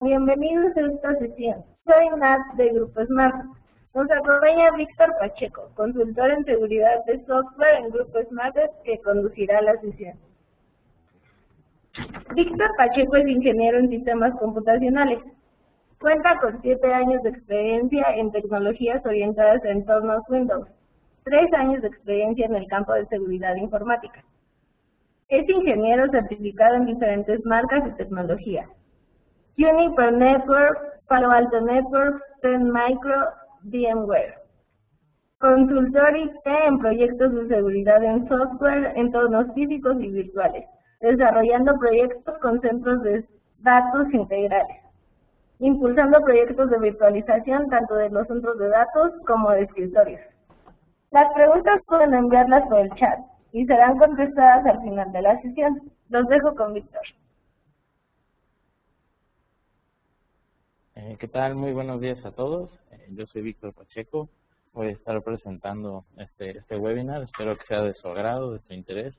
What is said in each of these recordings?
Bienvenidos a esta sesión. Soy Nat de Grupo Smart. Nos acompaña Víctor Pacheco, consultor en seguridad de software en Grupo Smart, que conducirá la sesión. Víctor Pacheco es ingeniero en sistemas computacionales. Cuenta con 7 años de experiencia en tecnologías orientadas a entornos Windows, 3 años de experiencia en el campo de seguridad informática. Es ingeniero certificado en diferentes marcas y tecnologías: Juniper Networks, Palo Alto Networks, Trend Micro, VMware. Consultor IT en proyectos de seguridad en software, entornos físicos y virtuales, desarrollando proyectos con centros de datos integrales, impulsando proyectos de virtualización tanto de los centros de datos como de escritorios. Las preguntas pueden enviarlas por el chat y serán contestadas al final de la sesión. Los dejo con Víctor. ¿Qué tal? Muy buenos días a todos. Yo soy Víctor Pacheco. Voy a estar presentando este webinar. Espero que sea de su agrado, de su interés.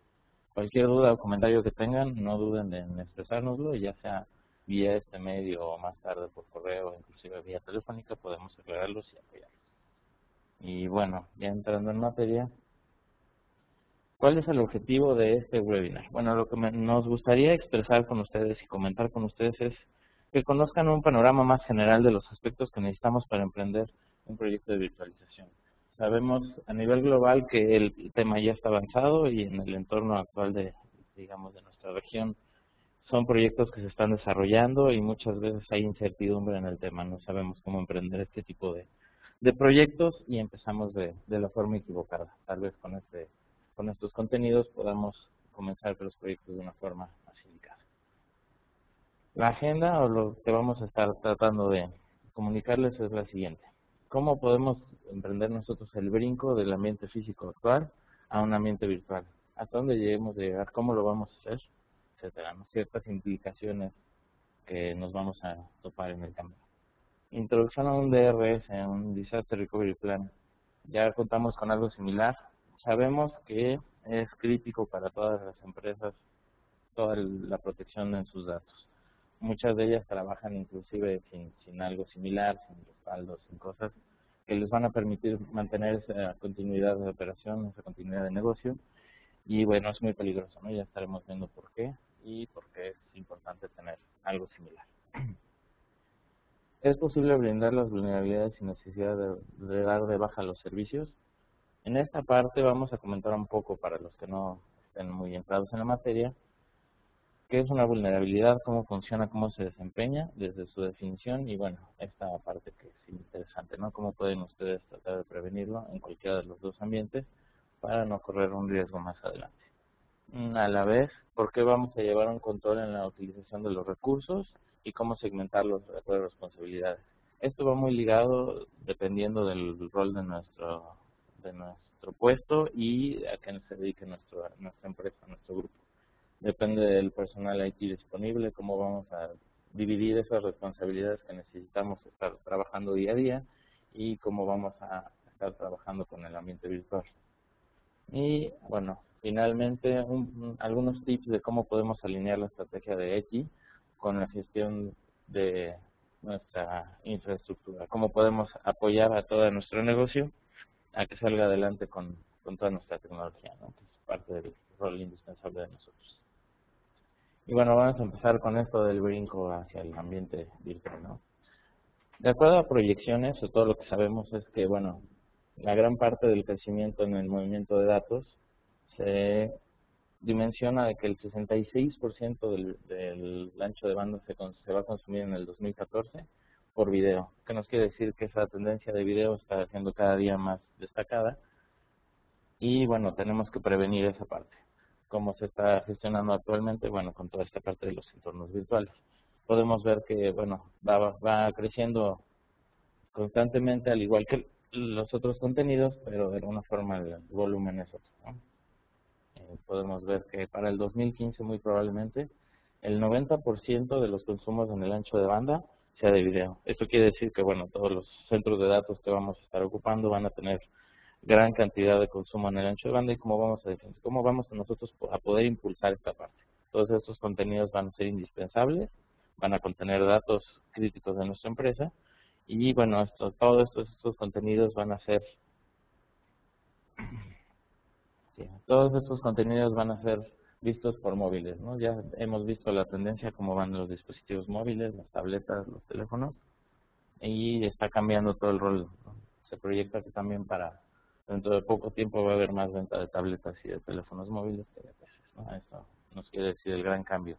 Cualquier duda o comentario que tengan, no duden en expresárnoslo, ya sea vía este medio o más tarde por correo o inclusive vía telefónica, podemos aclararlos y apoyarlos. Y bueno, ya entrando en materia, ¿cuál es el objetivo de este webinar? Bueno, lo que nos gustaría expresar con ustedes y comentar con ustedes es que conozcan un panorama más general de los aspectos que necesitamos para emprender un proyecto de virtualización. Sabemos a nivel global que el tema ya está avanzado y en el entorno actual de nuestra región son proyectos que se están desarrollando y muchas veces hay incertidumbre en el tema. No sabemos cómo emprender este tipo de proyectos y empezamos de la forma equivocada. Tal vez con estos contenidos podamos comenzar con los proyectos de una forma más indicada. La agenda o lo que vamos a estar tratando de comunicarles es la siguiente. ¿Cómo podemos emprender nosotros el brinco del ambiente físico actual a un ambiente virtual? ¿Hasta dónde lleguemos de llegar? ¿Cómo lo vamos a hacer? Etcétera, ¿no? Ciertas implicaciones que nos vamos a topar en el camino. Introducción a un DRS, un Disaster Recovery Plan. Ya contamos con algo similar. Sabemos que es crítico para todas las empresas toda la protección de sus datos. Muchas de ellas trabajan inclusive sin algo similar, sin respaldos, sin cosas que les van a permitir mantener esa continuidad de operación, esa continuidad de negocio. Y bueno, es muy peligroso, ¿no? Ya estaremos viendo por qué y por qué es importante tener algo similar. ¿Es posible blindar las vulnerabilidades sin necesidad de dar de baja los servicios? En esta parte vamos a comentar un poco, para los que no estén muy entrados en la materia, qué es una vulnerabilidad, cómo funciona, cómo se desempeña desde su definición y bueno, esta parte que es interesante, ¿no? Cómo pueden ustedes tratar de prevenirlo en cualquiera de los dos ambientes para no correr un riesgo más adelante. A la vez, ¿por qué vamos a llevar un control en la utilización de los recursos y cómo segmentarlos de acuerdo a responsabilidades? Esto va muy ligado dependiendo del rol de nuestro puesto y a qué se dedique nuestra empresa, nuestro grupo. Depende del personal IT disponible, cómo vamos a dividir esas responsabilidades que necesitamos estar trabajando día a día y cómo vamos a estar trabajando con el ambiente virtual. Y bueno, finalmente algunos tips de cómo podemos alinear la estrategia de IT con la gestión de nuestra infraestructura, cómo podemos apoyar a todo nuestro negocio a que salga adelante con toda nuestra tecnología, ¿no? Que es parte del rol indispensable de nosotros. Y bueno, vamos a empezar con esto del brinco hacia el ambiente virtual, ¿no? De acuerdo a proyecciones, o todo lo que sabemos es que, bueno, la gran parte del crecimiento en el movimiento de datos se dimensiona de que el 66% del ancho de banda se va a consumir en el 2014 por video, que nos quiere decir que esa tendencia de video está siendo cada día más destacada y bueno, tenemos que prevenir esa parte. ¿Cómo se está gestionando actualmente? Bueno, con toda esta parte de los entornos virtuales. Podemos ver que, bueno, va creciendo constantemente, al igual que los otros contenidos, pero de alguna forma el volumen es otro, ¿no? Podemos ver que para el 2015 muy probablemente el 90% de los consumos en el ancho de banda sea de video. Esto quiere decir que, bueno, todos los centros de datos que vamos a estar ocupando van a tener gran cantidad de consumo en el ancho de banda y cómo vamos a nosotros a poder impulsar esta parte. Todos estos contenidos van a ser indispensables van a contener datos críticos de nuestra empresa y bueno, todos estos contenidos van a ser sí, todos estos contenidos van a ser vistos por móviles, ¿no? Ya hemos visto la tendencia, cómo van los dispositivos móviles, las tabletas, los teléfonos, y está cambiando todo el rol, ¿no? Se proyecta que también para dentro de poco tiempo va a haber más venta de tabletas y de teléfonos móviles que de PCs, ¿no? Esto nos quiere decir el gran cambio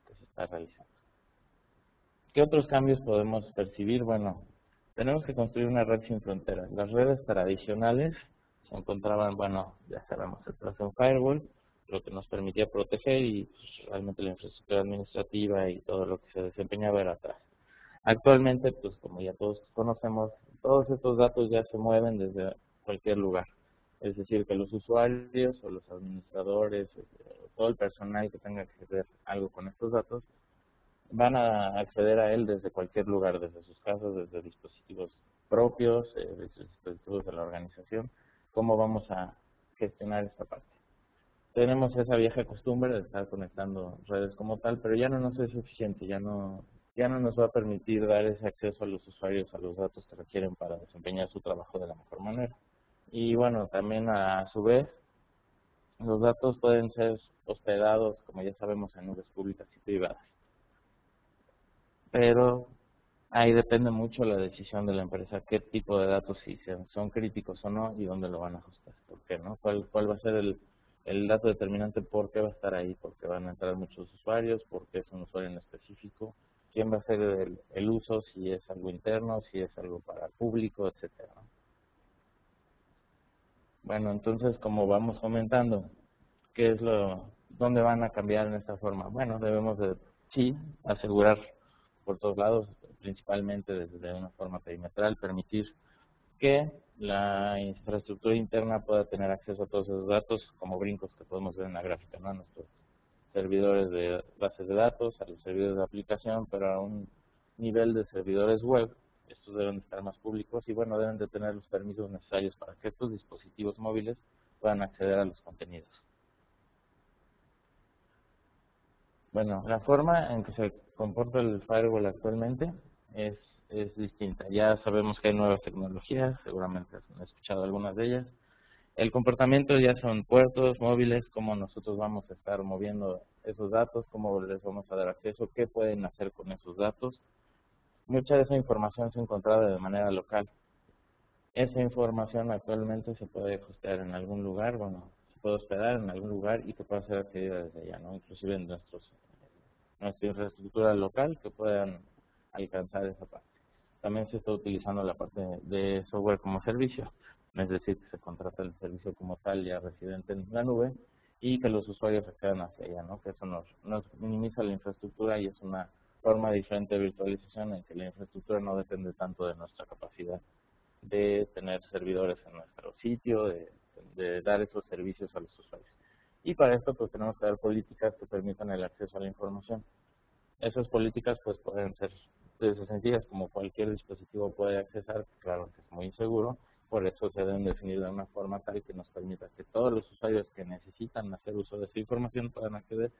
que se está realizando. ¿Qué otros cambios podemos percibir? Bueno, tenemos que construir una red sin fronteras. Las redes tradicionales se encontraban, bueno, ya sabemos, detrás de un firewall, lo que nos permitía proteger y pues, realmente la infraestructura administrativa y todo lo que se desempeñaba era atrás. Actualmente, pues como ya todos conocemos, todos estos datos ya se mueven desde cualquier lugar. Es decir, que los usuarios o los administradores, todo el personal que tenga que hacer algo con estos datos, van a acceder a él desde cualquier lugar, desde sus casas, desde dispositivos propios, desde dispositivos de la organización. ¿Cómo vamos a gestionar esta parte? Tenemos esa vieja costumbre de estar conectando redes como tal, pero ya no nos es suficiente, ya no nos va a permitir dar ese acceso a los usuarios a los datos que requieren para desempeñar su trabajo de la mejor manera. Y bueno, también a su vez, los datos pueden ser hospedados, como ya sabemos, en nubes públicas y privadas. Pero ahí depende mucho la decisión de la empresa, qué tipo de datos si son críticos o no y dónde lo van a ajustar. ¿Por qué no? ¿Cuál va a ser el dato determinante? ¿Por qué va a estar ahí? ¿Porque van a entrar muchos usuarios? ¿Porque es un usuario en específico? ¿Quién va a hacer el uso? Si es algo interno, si es algo para el público, etcétera, ¿no? Bueno, entonces, como vamos comentando, ¿qué es dónde van a cambiar en esta forma? Bueno, debemos de, sí, asegurar por todos lados, principalmente desde una forma perimetral, permitir que la infraestructura interna pueda tener acceso a todos esos datos, como brincos que podemos ver en la gráfica, ¿no? Nuestros servidores de bases de datos, a los servidores de aplicación, pero a un nivel de servidores web. Estos deben de estar más públicos y bueno, deben de tener los permisos necesarios para que estos dispositivos móviles puedan acceder a los contenidos. Bueno, la forma en que se comporta el firewall actualmente es distinta. Ya sabemos que hay nuevas tecnologías, seguramente han escuchado algunas de ellas. El comportamiento ya son puertos móviles, cómo nosotros vamos a estar moviendo esos datos, cómo les vamos a dar acceso, qué pueden hacer con esos datos. Mucha de esa información se encontraba de manera local. Esa información actualmente se puede hostear en algún lugar, bueno, se puede hospedar en algún lugar y que pueda ser accedida desde allá, ¿no? Inclusive en nuestra infraestructura local que puedan alcanzar esa parte. También se está utilizando la parte de software como servicio, es decir, que se contrata el servicio como tal ya residente en la nube y que los usuarios accedan hacia ella, ¿no? Que eso nos minimiza la infraestructura y es una forma diferente de virtualización en que la infraestructura no depende tanto de nuestra capacidad de tener servidores en nuestro sitio, de dar esos servicios a los usuarios. Y para esto pues tenemos que dar políticas que permitan el acceso a la información. Esas políticas pues pueden ser desde sencillas como cualquier dispositivo puede accesar, claro que es muy inseguro, por eso se deben definir de una forma tal que nos permita que todos los usuarios que necesitan hacer uso de esa información puedan acceder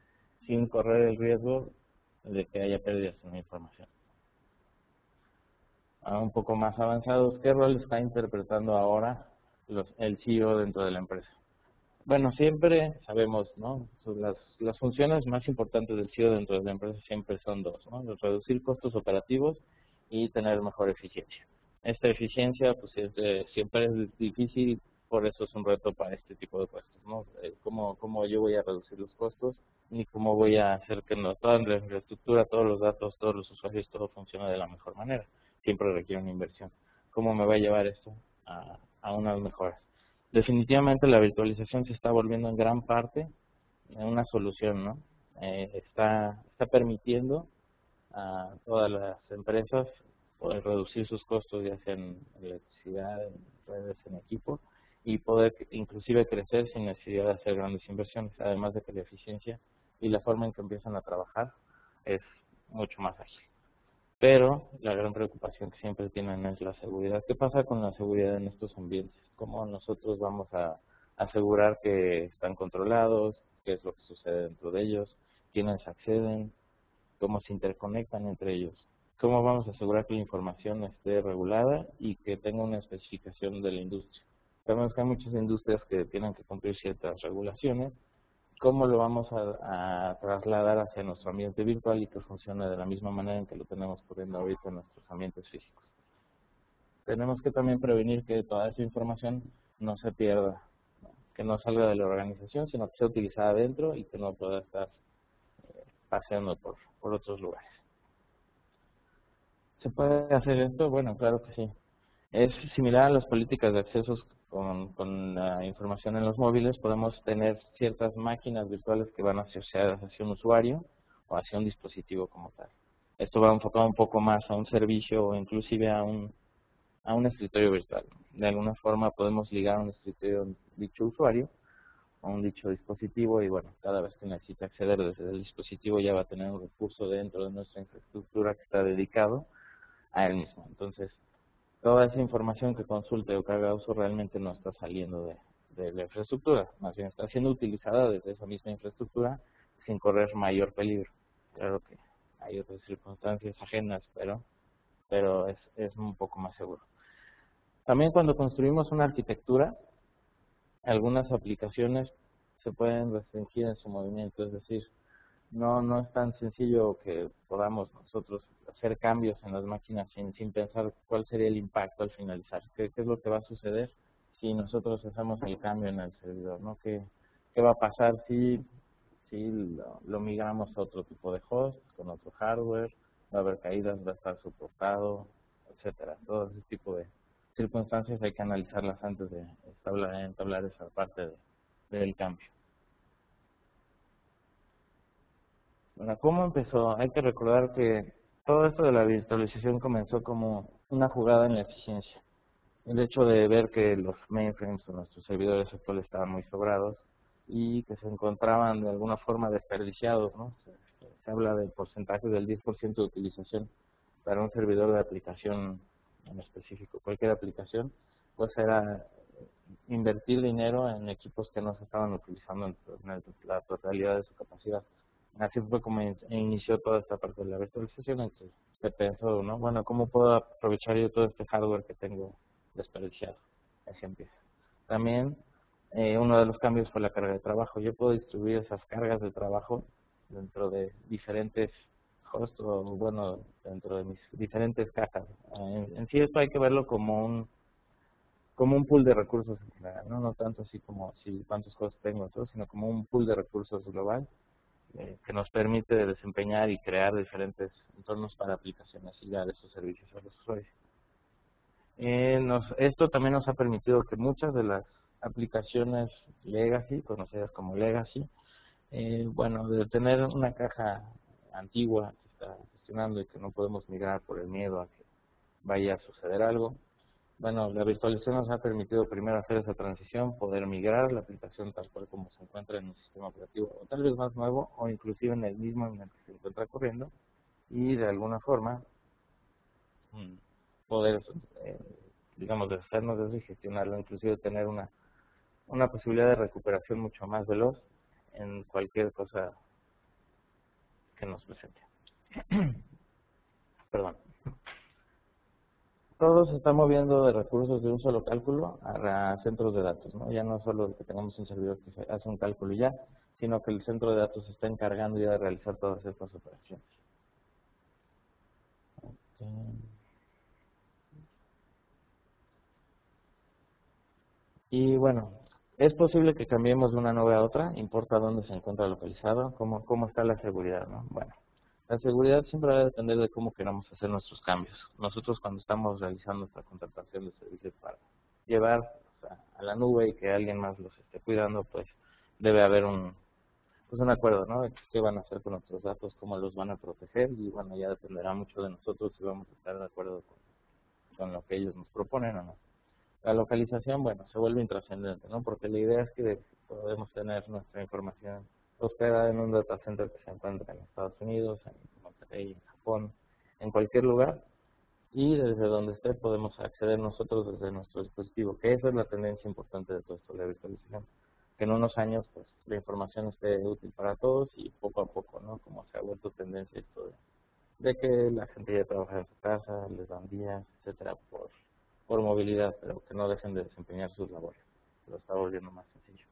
sin correr el riesgo de que haya pérdidas en la información. Un poco más avanzados, ¿qué rol está interpretando ahora el CEO dentro de la empresa? Bueno, siempre sabemos, ¿no? Las funciones más importantes del CEO dentro de la empresa siempre son dos, ¿no? Reducir costos operativos y tener mejor eficiencia. Esta eficiencia, pues siempre es difícil, por eso es un reto para este tipo de puestos, ¿no? ¿Cómo yo voy a reducir los costos y cómo voy a hacer que toda la infraestructura, todos los datos, todos los usuarios, todo funcione de la mejor manera? Siempre requiere una inversión. ¿Cómo me va a llevar esto a unas mejoras? Definitivamente la virtualización se está volviendo en gran parte una solución, ¿no? Está permitiendo a todas las empresas poder reducir sus costos, ya sea en electricidad, en redes, en equipo, y poder inclusive crecer sin necesidad de hacer grandes inversiones, además de que la eficiencia y la forma en que empiezan a trabajar es mucho más ágil. Pero la gran preocupación que siempre tienen es la seguridad. ¿Qué pasa con la seguridad en estos ambientes? ¿Cómo nosotros vamos a asegurar que están controlados? ¿Qué es lo que sucede dentro de ellos? ¿Quiénes acceden? cómo se interconectan entre ellos. ¿Cómo vamos a asegurar que la información esté regulada y que tenga una especificación de la industria? Sabemos que hay muchas industrias que tienen que cumplir ciertas regulaciones. ¿Cómo lo vamos a trasladar hacia nuestro ambiente virtual y que funcione de la misma manera en que lo tenemos corriendo ahorita en nuestros ambientes físicos? Tenemos que también prevenir que toda esa información no se pierda, ¿no? Que no salga de la organización, sino que sea utilizada dentro y que no pueda estar paseando por otros lugares. ¿Se puede hacer esto? Bueno, claro que sí. Es similar a las políticas de accesos con la información en los móviles. Podemos tener ciertas máquinas virtuales que van asociadas hacia un usuario o hacia un dispositivo como tal. Esto va enfocado un poco más a un servicio o inclusive a un escritorio virtual. De alguna forma podemos ligar a un escritorio dicho usuario a un dicho dispositivo y bueno, cada vez que necesita acceder desde el dispositivo ya va a tener un recurso dentro de nuestra infraestructura que está dedicado a él mismo. Entonces, toda esa información que consulte o que haga uso realmente no está saliendo de la infraestructura, más bien está siendo utilizada desde esa misma infraestructura sin correr mayor peligro. Claro que hay otras circunstancias ajenas, pero es un poco más seguro. También cuando construimos una arquitectura, algunas aplicaciones se pueden restringir en su movimiento, es decir, no es tan sencillo que podamos nosotros hacer cambios en las máquinas sin pensar cuál sería el impacto al finalizar, qué es lo que va a suceder si nosotros hacemos el cambio en el servidor, ¿no? ¿Qué va a pasar si lo migramos a otro tipo de host, con otro hardware? Va a haber caídas, va a estar soportado, etcétera. Todo ese tipo de circunstancias hay que analizarlas antes de entablar esa parte del cambio. Bueno, ¿cómo empezó? Hay que recordar que todo esto de la virtualización comenzó como una jugada en la eficiencia. El hecho de ver que los mainframes o nuestros servidores actuales estaban muy sobrados y que se encontraban de alguna forma desperdiciados, ¿no? Se habla del porcentaje del 10% de utilización para un servidor de aplicación en específico, cualquier aplicación, pues era invertir dinero en equipos que no se estaban utilizando en la totalidad de su capacidad. Así fue como inició toda esta parte de la virtualización, en que se pensó, ¿no? Bueno, ¿cómo puedo aprovechar yo todo este hardware que tengo desperdiciado? Así empieza. También uno de los cambios fue la carga de trabajo. Yo puedo distribuir esas cargas de trabajo dentro de diferentes hosts o, bueno, dentro de mis diferentes cajas. En sí esto hay que verlo como un pool de recursos en general, ¿no? No tanto así como si cuántos hosts tengo, sino como un pool de recursos global que nos permite desempeñar y crear diferentes entornos para aplicaciones y dar esos servicios a los usuarios. Esto también nos ha permitido que muchas de las aplicaciones legacy, conocidas como legacy, bueno, de tener una caja antigua que está gestionando y que no podemos migrar por el miedo a que vaya a suceder algo. Bueno, la virtualización nos ha permitido primero hacer esa transición, poder migrar la aplicación tal cual como se encuentra en un sistema operativo, o tal vez más nuevo, o inclusive en el mismo en el que se encuentra corriendo, y de alguna forma poder, digamos, deshacernos de eso y gestionarlo, inclusive tener una posibilidad de recuperación mucho más veloz en cualquier cosa que nos presente. Perdón. Todo se está moviendo de recursos de un solo cálculo a centros de datos, ¿no? Ya no solo que tengamos un servidor que hace un cálculo y ya, sino que el centro de datos se está encargando ya de realizar todas estas operaciones. Y bueno, es posible que cambiemos de una nube a otra, importa dónde se encuentra localizado, cómo está la seguridad, ¿no? Bueno, la seguridad siempre va a depender de cómo queramos hacer nuestros cambios. Nosotros cuando estamos realizando esta contratación de servicios para llevar, o sea, a la nube y que alguien más los esté cuidando, pues debe haber un acuerdo, ¿no? De qué van a hacer con nuestros datos, cómo los van a proteger y bueno, ya dependerá mucho de nosotros si vamos a estar de acuerdo con lo que ellos nos proponen o no. La localización, bueno, se vuelve intrascendente, ¿no? Porque la idea es que podemos tener nuestra información hospedada en un data center que se encuentra en Estados Unidos, en Monterrey, en Japón, en cualquier lugar, y desde donde esté podemos acceder nosotros desde nuestro dispositivo, que esa es la tendencia importante de todo esto, la virtualización. que en unos años pues la información esté útil para todos y poco a poco, ¿no? Como se ha vuelto tendencia esto de que la gente ya trabaja en su casa, les dan días, etcétera, por movilidad, pero que no dejen de desempeñar sus labores. Lo está volviendo más sencillo.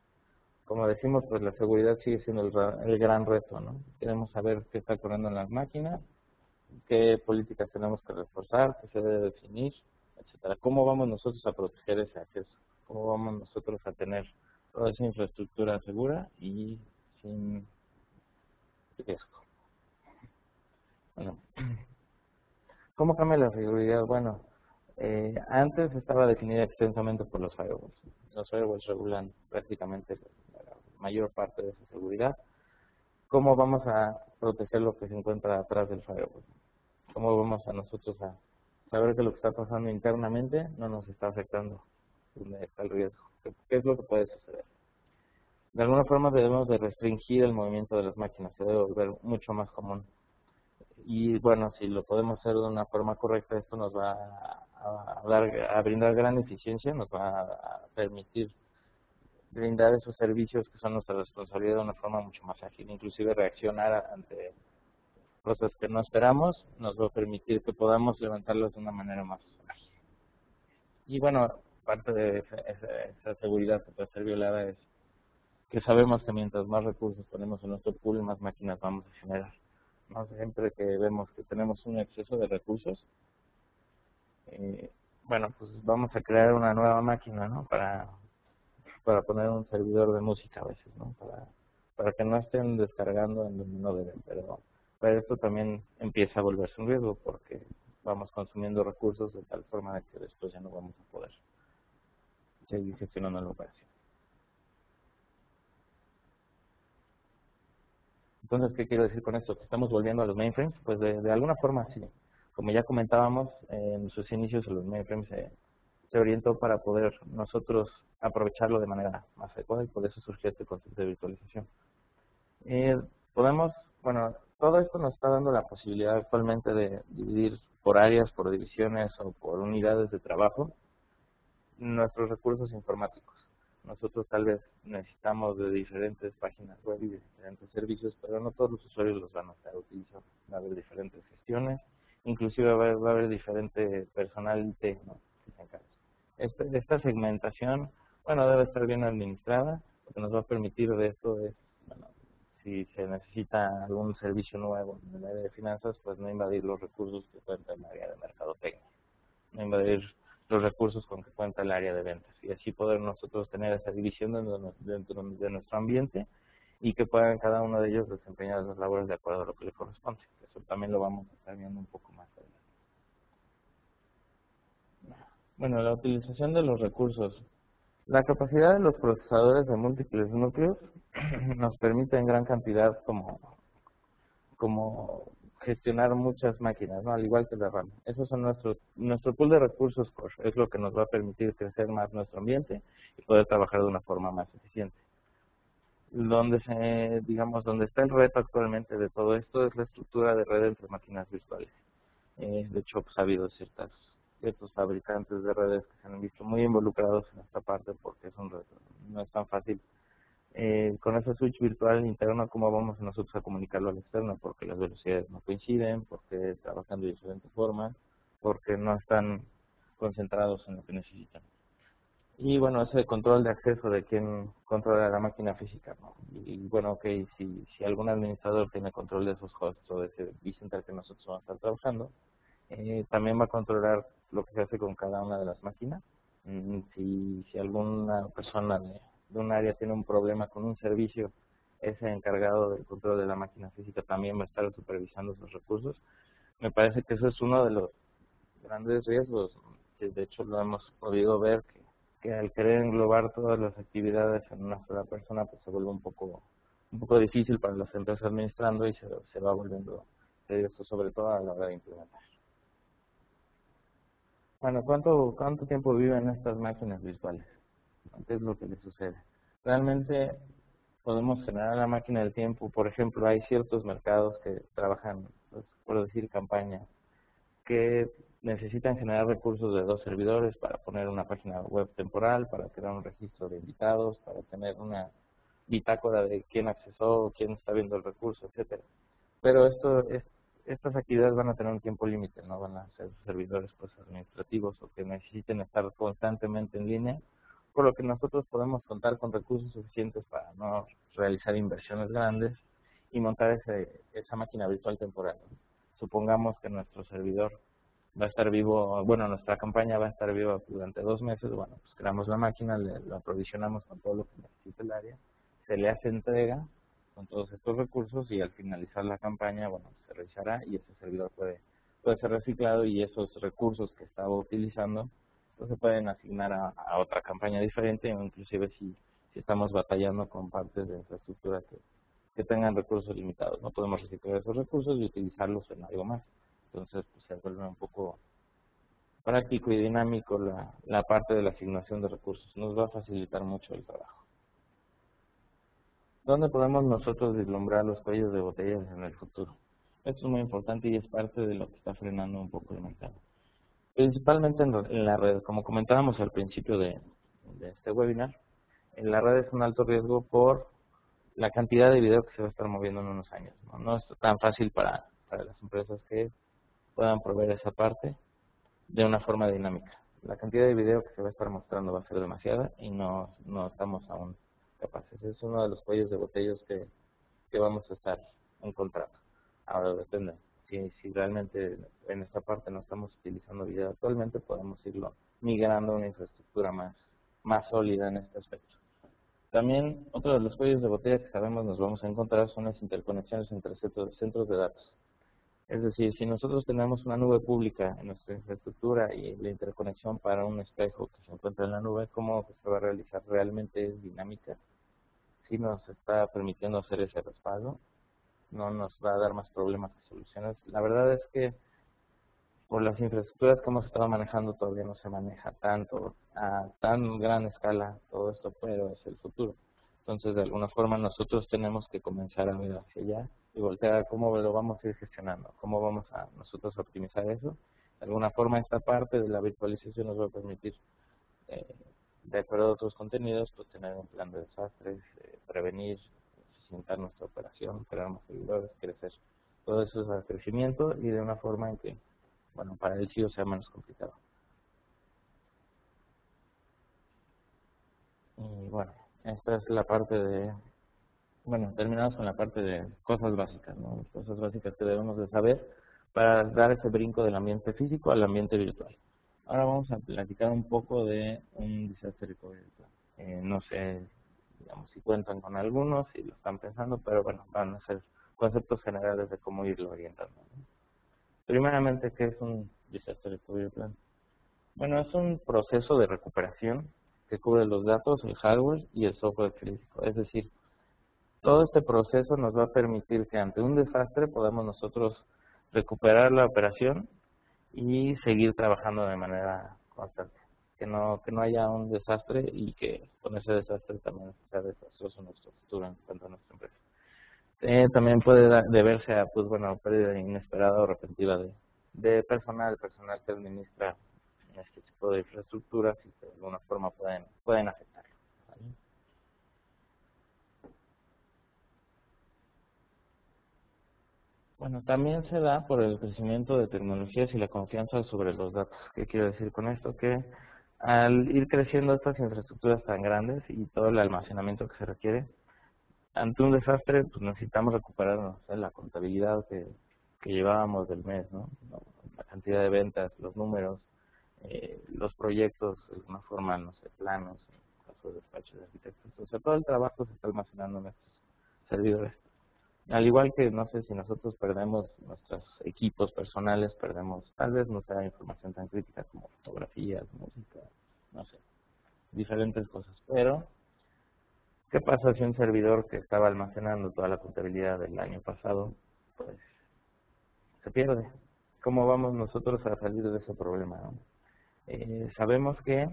Como decimos, pues la seguridad sigue siendo el gran reto, ¿no? Queremos saber qué está ocurriendo en las máquinas, qué políticas tenemos que reforzar, qué se debe definir, etcétera. ¿Cómo vamos nosotros a proteger ese acceso? ¿Cómo vamos nosotros a tener toda esa infraestructura segura y sin riesgo? Bueno, ¿cómo cambia la seguridad? Bueno, antes estaba definida extensamente por los firewalls. Los firewalls regulan prácticamente la mayor parte de esa seguridad. ¿Cómo vamos a proteger lo que se encuentra atrás del firewall? ¿Cómo vamos a nosotros a saber que lo que está pasando internamente no nos está afectando? ¿Dónde está el riesgo? ¿Qué es lo que puede suceder? De alguna forma debemos de restringir el movimiento de las máquinas, se debe volver mucho más común. Y bueno, si lo podemos hacer de una forma correcta, esto nos va a brindar gran eficiencia, nos va a permitir brindar esos servicios que son nuestra responsabilidad de una forma mucho más ágil, inclusive reaccionar ante cosas que no esperamos, nos va a permitir que podamos levantarlos de una manera más ágil. Y bueno, parte de esa seguridad que puede ser violada es que sabemos que mientras más recursos ponemos en nuestro pool, más máquinas vamos a generar. ¿No? Siempre que vemos que tenemos un exceso de recursos, bueno, pues vamos a crear una nueva máquina, ¿no? Para poner un servidor de música a veces, ¿no? Para que no estén descargando en donde no deben, pero esto también empieza a volverse un riesgo porque vamos consumiendo recursos de tal forma de que después ya no vamos a poder seguir gestionando la operación. Entonces, ¿qué quiero decir con esto? ¿Que estamos volviendo a los mainframes? Pues de alguna forma sí. Como ya comentábamos, en sus inicios los mainframes se orientó para poder nosotros aprovecharlo de manera más adecuada y por eso surgió este concepto de virtualización. Bueno, todo esto nos está dando la posibilidad actualmente de dividir por áreas, por divisiones o por unidades de trabajo nuestros recursos informáticos. Nosotros tal vez necesitamos de diferentes páginas web y de diferentes servicios, pero no todos los usuarios los van a estar utilizando. Va a haber diferentes gestiones, inclusive va a haber diferente personal IT, ¿no? Que se encargue. Esta segmentación, bueno, debe estar bien administrada. Lo que nos va a permitir de esto es, bueno, si se necesita algún servicio nuevo en el área de finanzas, pues no invadir los recursos que cuenta el área de mercadotecnia, no invadir los recursos con que cuenta el área de ventas y así poder nosotros tener esa división dentro de nuestro ambiente y que puedan cada uno de ellos desempeñar las labores de acuerdo a lo que le corresponde. Eso también lo vamos a estar viendo un poco más adelante. Bueno, la utilización de los recursos. La capacidad de los procesadores de múltiples núcleos nos permite en gran cantidad como gestionar muchas máquinas, ¿no? Al igual que la RAM. Esos son nuestro pool de recursos core, es lo que nos va a permitir crecer más nuestro ambiente y poder trabajar de una forma más eficiente. Donde está el reto actualmente de todo esto es la estructura de red entre máquinas virtuales. De hecho, pues, ha habido ciertos fabricantes de redes que se han visto muy involucrados en esta parte porque es un reto, no es tan fácil. Con ese switch virtual interno, ¿cómo vamos nosotros a comunicarlo al externo? Porque las velocidades no coinciden, porque trabajan de diferentes formas, porque no están concentrados en lo que necesitan. Y bueno, ese control de acceso de quién controla la máquina física, ¿no? Y bueno, ok, si algún administrador tiene control de esos hosts o de ese vCenter que nosotros vamos a estar trabajando, también va a controlar lo que se hace con cada una de las máquinas. Si alguna persona de un área tiene un problema con un servicio, ese encargado del control de la máquina física también va a estar supervisando esos recursos. Me parece que eso es uno de los grandes riesgos, que de hecho lo hemos podido ver, que al querer englobar todas las actividades en una sola persona, pues se vuelve un poco difícil para las empresas administrando y se va volviendo tedioso, sobre todo a la hora de implementar. Bueno, ¿cuánto tiempo viven estas máquinas virtuales? ¿Qué es lo que les sucede? Realmente podemos generar la máquina del tiempo. Por ejemplo, hay ciertos mercados que trabajan, pues, por decir, campañas, que necesitan generar recursos de 2 servidores para poner una página web temporal, para crear un registro de invitados, para tener una bitácora de quién accesó, quién está viendo el recurso, etcétera. Pero estas actividades van a tener un tiempo límite, no van a ser servidores pues administrativos o que necesiten estar constantemente en línea, por lo que nosotros podemos contar con recursos suficientes para no realizar inversiones grandes y montar esa máquina virtual temporal. Supongamos que nuestro servidor va a estar vivo, bueno, nuestra campaña va a estar viva durante 2 meses, bueno, pues creamos la máquina, lo aprovisionamos con todo lo que necesita el área, se le hace entrega con todos estos recursos y al finalizar la campaña, bueno, se revisará y ese servidor puede ser reciclado y esos recursos que estaba utilizando pues se pueden asignar a otra campaña diferente, o inclusive si estamos batallando con partes de infraestructura que tengan recursos limitados, no podemos reciclar esos recursos y utilizarlos en algo más. Entonces pues, se vuelve un poco práctico y dinámico la parte de la asignación de recursos, nos va a facilitar mucho el trabajo. ¿Dónde podemos nosotros vislumbrar los cuellos de botellas en el futuro? Esto es muy importante y es parte de lo que está frenando un poco el mercado. Principalmente en la red, como comentábamos al principio de este webinar, en la red es un alto riesgo por la cantidad de video que se va a estar moviendo en unos años. No es tan fácil para las empresas que puedan proveer esa parte de una forma dinámica. La cantidad de video que se va a estar mostrando va a ser demasiada y no estamos aún capaces. Es uno de los cuellos de botellas que vamos a estar encontrando. Ahora depende. Si realmente en esta parte no estamos utilizando video actualmente, podemos irlo migrando a una infraestructura más sólida en este aspecto. También otro de los cuellos de botella que sabemos nos vamos a encontrar son las interconexiones entre centros de datos. Es decir, si nosotros tenemos una nube pública en nuestra infraestructura y la interconexión para un espejo que se encuentra en la nube, ¿cómo se va a realizar? ¿Realmente es dinámica? ¿Sí nos está permitiendo hacer ese respaldo? ¿No nos va a dar más problemas que soluciones? La verdad es que por las infraestructuras que hemos estado manejando todavía no se maneja tanto, a tan gran escala todo esto, pero es el futuro. Entonces, de alguna forma, nosotros tenemos que comenzar a ver hacia allá y voltear a cómo lo vamos a ir gestionando, cómo vamos a nosotros optimizar eso. De alguna forma, esta parte de la virtualización nos va a permitir, de acuerdo a otros contenidos, pues tener un plan de desastres, prevenir, eficientar nuestra operación, crear más servidores, crecer. Todo eso es al crecimiento y de una forma en que, bueno, para el CEO sea menos complicado. Y bueno, esta es la parte de, bueno, terminamos con la parte de cosas básicas, ¿no? Cosas básicas que debemos de saber para dar ese brinco del ambiente físico al ambiente virtual. Ahora vamos a platicar un poco de un Disaster Recovery Plan. No sé, digamos, si cuentan con algunos, si lo están pensando, pero bueno, van a ser conceptos generales de cómo irlo orientando, ¿no? Primeramente, ¿qué es un Disaster Recovery Plan? Bueno, es un proceso de recuperación que cubre los datos, el hardware y el software crítico. Es decir, todo este proceso nos va a permitir que ante un desastre podamos nosotros recuperar la operación y seguir trabajando de manera constante. Que no haya un desastre y que con ese desastre también sea desastroso nuestro futuro en cuanto a nuestra empresa. También puede deberse a, pues bueno, pérdida inesperada o repentina de personal que administra este tipo de infraestructuras y que de alguna forma pueden afectarlo, ¿vale? Bueno, también se da por el crecimiento de tecnologías y la confianza sobre los datos. ¿Qué quiero decir con esto? Que al ir creciendo estas infraestructuras tan grandes y todo el almacenamiento que se requiere, ante un desastre pues necesitamos recuperar, no sé, la contabilidad que llevábamos del mes, ¿no? La cantidad de ventas, los números, los proyectos, de alguna forma, no sé, planos, en el caso de despacho de arquitectos. O sea, todo el trabajo se está almacenando en estos servidores. Al igual que, no sé, si nosotros perdemos nuestros equipos personales, perdemos, tal vez no sea información tan crítica como fotografías, música, no sé, diferentes cosas. Pero, ¿qué pasa si un servidor que estaba almacenando toda la contabilidad del año pasado, pues, se pierde? ¿Cómo vamos nosotros a salir de ese problema, no? Sabemos que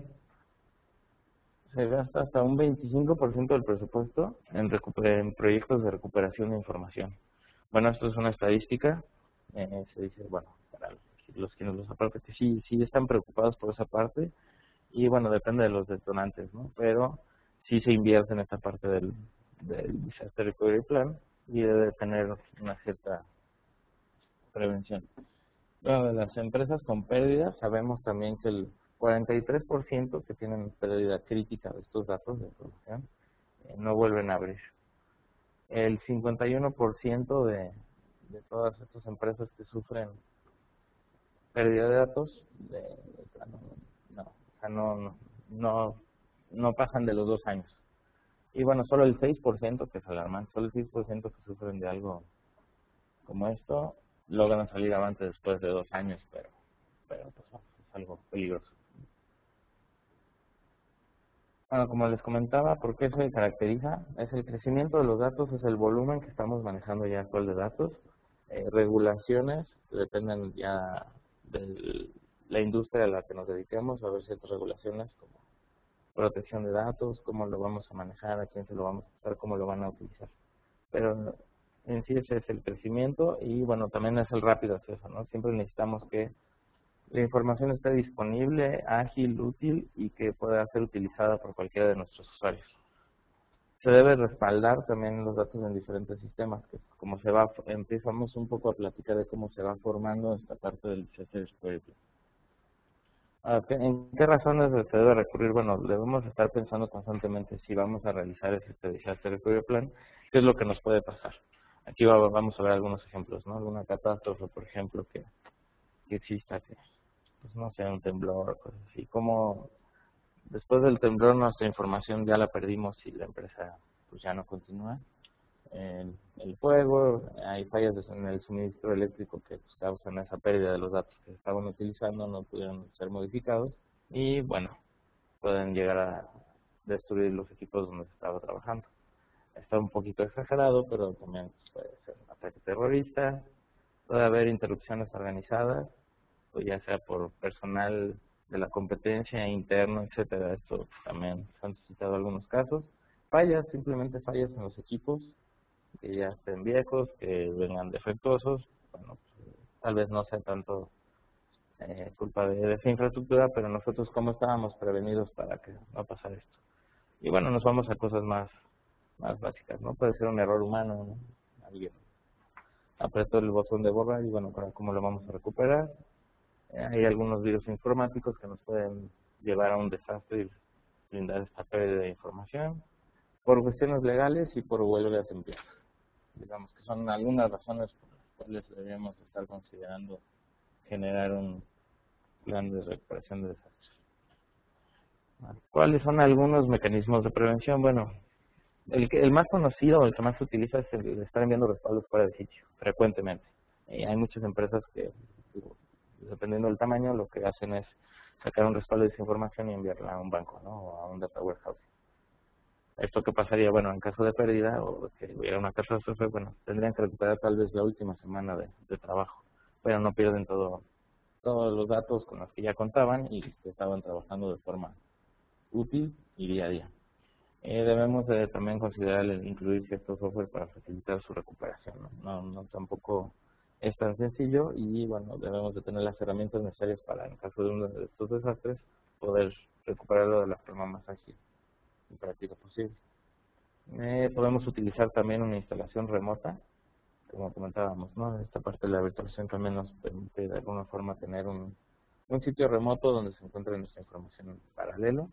se gasta hasta un 25% del presupuesto en proyectos de recuperación de información. Bueno, esto es una estadística, se dice, bueno, para los los quienes los aportan, que sí están preocupados por esa parte, y bueno, depende de los detonantes, ¿no? Pero sí se invierte en esta parte del Disaster Recovery Plan y debe tener una cierta prevención. Bueno, de las empresas con pérdidas, sabemos también que el 43% que tienen pérdida crítica de estos datos de información no vuelven a abrir. El 51% de todas estas empresas que sufren pérdida de datos, o sea, no pasan de los 2 años. Y bueno, solo el 6%, que es alarmante, solo el 6% que sufren de algo como esto, logran salir avante después de 2 años, pero pues, es algo peligroso. Bueno, como les comentaba, ¿por qué se caracteriza? Es el crecimiento de los datos, es el volumen que estamos manejando ya actual de datos, regulaciones que dependen ya de la industria a la que nos dediquemos, a ver ciertas regulaciones como protección de datos, cómo lo vamos a manejar, a quién se lo vamos a usar, cómo lo van a utilizar. Pero en sí ese es el crecimiento y bueno, también es el rápido acceso, ¿no? Siempre necesitamos que la información esté disponible, ágil, útil y que pueda ser utilizada por cualquiera de nuestros usuarios. Se debe respaldar también los datos en diferentes sistemas, que como empezamos un poco a platicar de cómo se va formando esta parte del Disaster Recovery Plan. ¿En qué razones se debe recurrir? Bueno, debemos estar pensando constantemente si vamos a realizar este Disaster Recovery Plan, qué es lo que nos puede pasar. Aquí vamos a ver algunos ejemplos, ¿no? Alguna catástrofe, por ejemplo, que exista, que pues no sea un temblor o cosas así. Como después del temblor nuestra información ya la perdimos y la empresa pues ya no continúa. El fuego, hay fallas en el suministro eléctrico que pues, causan esa pérdida de los datos que se estaban utilizando, no pudieron ser modificados y bueno, pueden llegar a destruir los equipos donde se estaba trabajando. Está un poquito exagerado, pero también puede ser un ataque terrorista, puede haber interrupciones organizadas, o ya sea por personal de la competencia, interno, etcétera. Esto también se han suscitado algunos casos. Fallas, simplemente fallas en los equipos, que ya estén viejos, que vengan defectuosos. Bueno, pues, tal vez no sea tanto culpa de esa infraestructura, pero nosotros cómo estábamos prevenidos para que no pasara esto. Y bueno, nos vamos a cosas más básicas, ¿no? Puede ser un error humano, ¿no? Alguien apretó el botón de borrar y bueno, ¿para cómo lo vamos a recuperar? Hay algunos virus informáticos que nos pueden llevar a un desastre y brindar esta pérdida de información por cuestiones legales y por huelgas de empleo. Digamos que son algunas razones por las cuales deberíamos estar considerando generar un plan de recuperación de desastres. ¿Cuáles son algunos mecanismos de prevención? Bueno, el más conocido, el que más se utiliza es el de estar enviando respaldos fuera de sitio, frecuentemente. Hay muchas empresas que, dependiendo del tamaño, lo que hacen es sacar un respaldo de esa información y enviarla a un banco, ¿no? O a un data warehouse. ¿Esto qué pasaría? Bueno, en caso de pérdida o que hubiera una catástrofe, bueno, tendrían que recuperar tal vez la última semana de trabajo, pero no pierden todos los datos con los que ya contaban y que estaban trabajando de forma útil y día a día. Debemos también considerar incluir ciertos software para facilitar su recuperación, no tampoco es tan sencillo y bueno, debemos de tener las herramientas necesarias para, en caso de uno de estos desastres, poder recuperarlo de la forma más ágil y práctica posible. Podemos utilizar también una instalación remota, como comentábamos, ¿no? Esta parte de la virtualización también nos permite de alguna forma tener un sitio remoto donde se encuentre nuestra información en paralelo.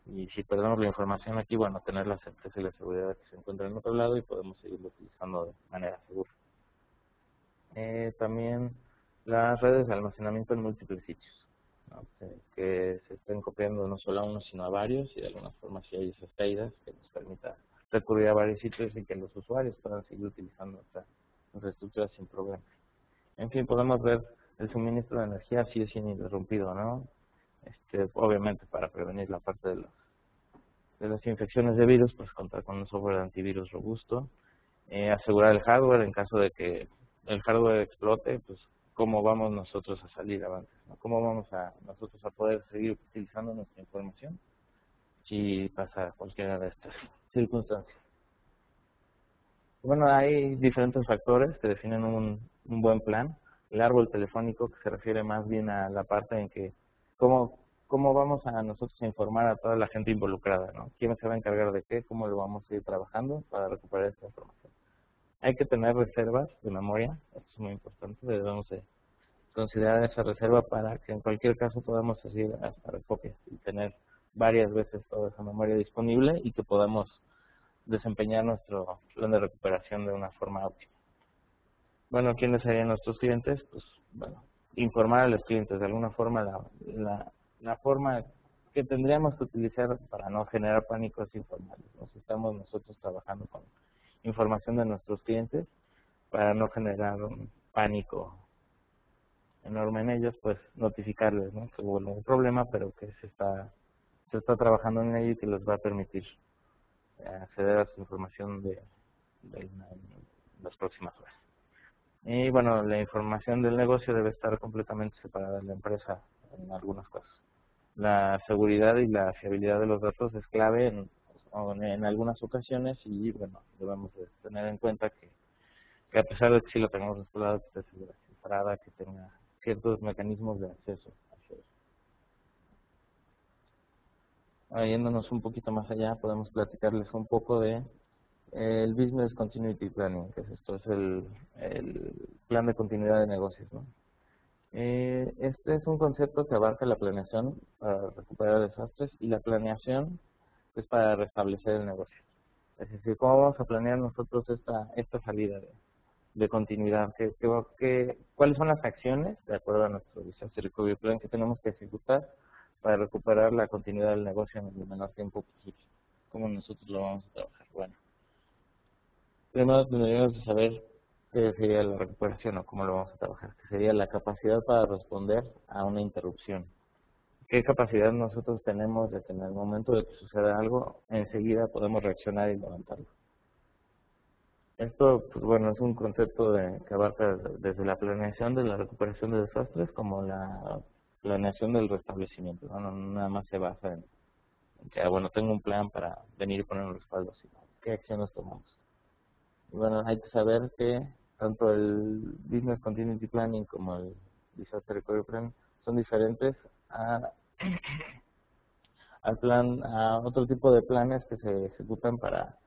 Y si perdemos la información aquí, bueno, tener la certeza y la seguridad de que se encuentra en otro lado y podemos seguirlo utilizando de manera segura. También las redes de almacenamiento en múltiples sitios, ¿no? Que se estén copiando no solo a uno, sino a varios, y de alguna forma si hay esas caídas, que nos permita recurrir a varios sitios y que los usuarios puedan seguir utilizando esta infraestructura sin problemas. En fin, podemos ver el suministro de energía sí es ininterrumpido, ¿no? Obviamente para prevenir la parte de las infecciones de virus, pues contar con un software de antivirus robusto, asegurar el hardware en caso de que el hardware explote, pues cómo vamos nosotros a salir avantes, ¿no? Cómo vamos nosotros a poder seguir utilizando nuestra información si pasa cualquiera de estas circunstancias. Bueno, hay diferentes factores que definen un buen plan. el árbol telefónico, que se refiere más bien a la parte en que cómo vamos a nosotros a informar a toda la gente involucrada, ¿no? ¿Quién se va a encargar de qué? ¿Cómo lo vamos a ir trabajando para recuperar esta información? Hay que tener reservas de memoria, esto es muy importante, debemos de considerar esa reserva para que en cualquier caso podamos hacer hasta recopias y tener varias veces toda esa memoria disponible y que podamos desempeñar nuestro plan de recuperación de una forma óptima. Bueno, ¿quiénes serían nuestros clientes? Pues, bueno, informar a los clientes de alguna forma la forma que tendríamos que utilizar para no generar pánicos informales, ¿no? Si estamos nosotros trabajando con información de nuestros clientes para no generar un pánico enorme en ellos, pues notificarles, ¿no? Que hubo un problema, pero que se está trabajando en ello y que les va a permitir acceder a su información de las próximas horas. Y bueno, la información del negocio debe estar completamente separada de la empresa en algunos casos. La seguridad y la fiabilidad de los datos es clave en algunas ocasiones y bueno, debemos de tener en cuenta que a pesar de que sí lo tengamos respaldado, que esté separada, que tenga ciertos mecanismos de acceso hacia eso. Ahora, yéndonos un poquito más allá, podemos platicarles un poco de el Business Continuity Planning, que es esto, es el plan de continuidad de negocios, ¿no? Este es un concepto que abarca la planeación para recuperar desastres y la planeación es para restablecer el negocio. Es decir, ¿cómo vamos a planear nosotros esta salida de continuidad? ¿Cuáles son las acciones, de acuerdo a nuestro Disaster Recovery Plan, que tenemos que ejecutar para recuperar la continuidad del negocio en el menor tiempo posible? ¿Cómo nosotros lo vamos a trabajar? Bueno, primero tendríamos que saber qué sería la recuperación o cómo lo vamos a trabajar, que sería la capacidad para responder a una interrupción. ¿Qué capacidad nosotros tenemos de que en el momento de que suceda algo, enseguida podemos reaccionar y levantarlo? Esto, pues bueno, es un concepto que abarca desde la planeación de la recuperación de desastres como la planeación del restablecimiento, ¿no? No nada más se basa en que, bueno, tengo un plan para venir y poner un respaldo, sino qué acciones tomamos. Y bueno, hay que saber que tanto el Business Continuity Planning como el Disaster Recovery Plan son diferentes a otro tipo de planes que se ejecutan para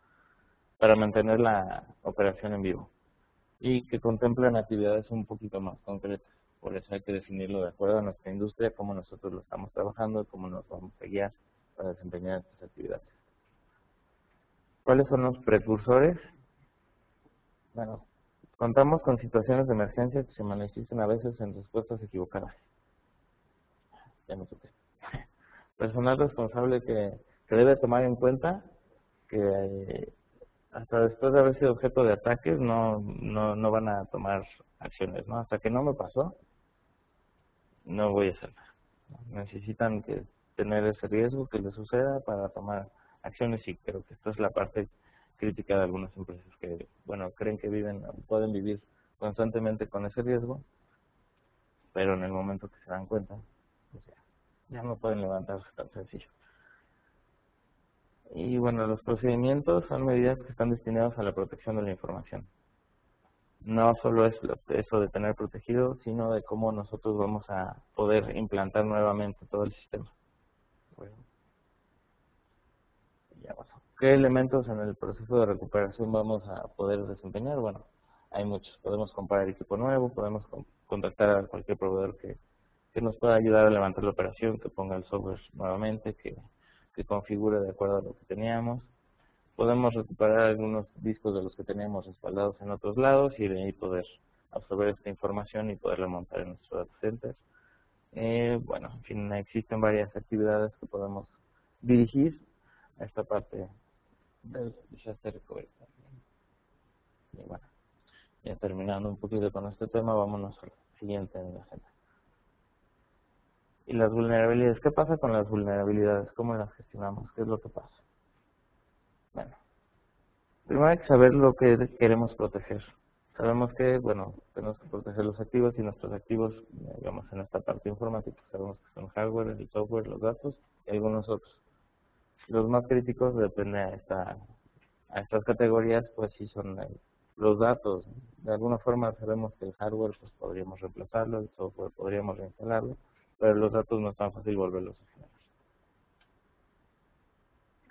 mantener la operación en vivo y que contemplan actividades un poquito más concretas. Por eso hay que definirlo de acuerdo a nuestra industria, cómo nosotros lo estamos trabajando y cómo nos vamos a guiar para desempeñar estas actividades. ¿Cuáles son los precursores? Bueno, contamos con situaciones de emergencia que se manifiestan a veces en respuestas equivocadas. Ya no toqué. Personal responsable que debe tomar en cuenta que hasta después de haber sido objeto de ataques no van a tomar acciones, ¿no? Hasta que no me pasó, no voy a hacer nada. Necesitan tener ese riesgo que les suceda para tomar acciones y creo que esta es la parte crítica de algunas empresas que, bueno, creen que pueden vivir constantemente con ese riesgo, pero en el momento que se dan cuenta, pues ya no pueden levantarse tan sencillo. Y bueno, los procedimientos son medidas que están destinadas a la protección de la información. No solo es eso de tener protegido, sino de cómo nosotros vamos a poder implantar nuevamente todo el sistema. Bueno, ya pasó. ¿Qué elementos en el proceso de recuperación vamos a poder desempeñar? Bueno, hay muchos. Podemos comprar equipo nuevo, podemos contactar a cualquier proveedor que nos pueda ayudar a levantar la operación, que ponga el software nuevamente, que configure de acuerdo a lo que teníamos. Podemos recuperar algunos discos de los que teníamos respaldados en otros lados y de ahí poder absorber esta información y poderla montar en nuestro data center. Bueno, en fin, existen varias actividades que podemos dirigir a esta parte del Disaster Recovery. Y bueno, ya terminando un poquito con este tema, vámonos al siguiente en la agenda. Y las vulnerabilidades. ¿Qué pasa con las vulnerabilidades? ¿Cómo las gestionamos? ¿Qué es lo que pasa? Bueno, primero hay que saber lo que queremos proteger. Sabemos que, bueno, tenemos que proteger los activos y nuestros activos, digamos, en esta parte informática, sabemos que son hardware, el software, los datos y algunos otros. Los más críticos, depende a estas categorías, pues sí son los datos. De alguna forma sabemos que el hardware pues podríamos reemplazarlo, el software podríamos reinstalarlo, pero los datos no es tan fácil volverlos a generar.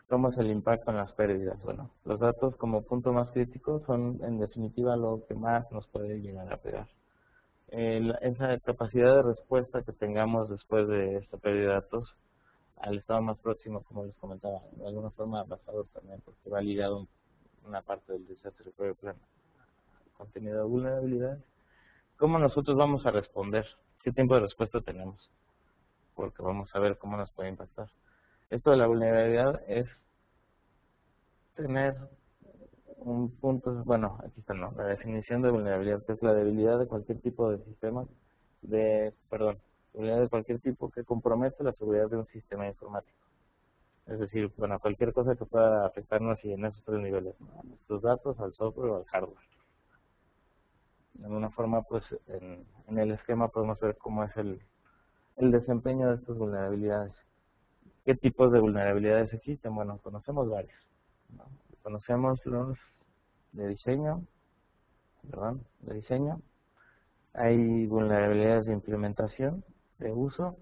¿Cómo es el impacto en las pérdidas? Bueno, los datos como punto más crítico son en definitiva lo que más nos puede llegar a pegar. Esa capacidad de respuesta que tengamos después de esta pérdida de datos al estado más próximo, como les comentaba, de alguna forma basado también, porque va ligado una parte del desastre recovery plan contenido de vulnerabilidad. ¿Cómo nosotros vamos a responder? ¿Qué tiempo de respuesta tenemos? Porque vamos a ver cómo nos puede impactar. Esto de la vulnerabilidad es tener un punto, bueno, aquí está, no, la definición de vulnerabilidad, que es la debilidad de cualquier tipo de sistema, debilidad de cualquier tipo que compromete la seguridad de un sistema informático. Es decir, bueno, cualquier cosa que pueda afectarnos y en esos tres niveles, ¿no? A nuestros datos, al software o al hardware. De alguna forma, pues, en el esquema podemos ver cómo es el desempeño de estas vulnerabilidades. ¿Qué tipos de vulnerabilidades existen? Bueno, conocemos varios, ¿no? Conocemos los de diseño, hay vulnerabilidades de implementación, de uso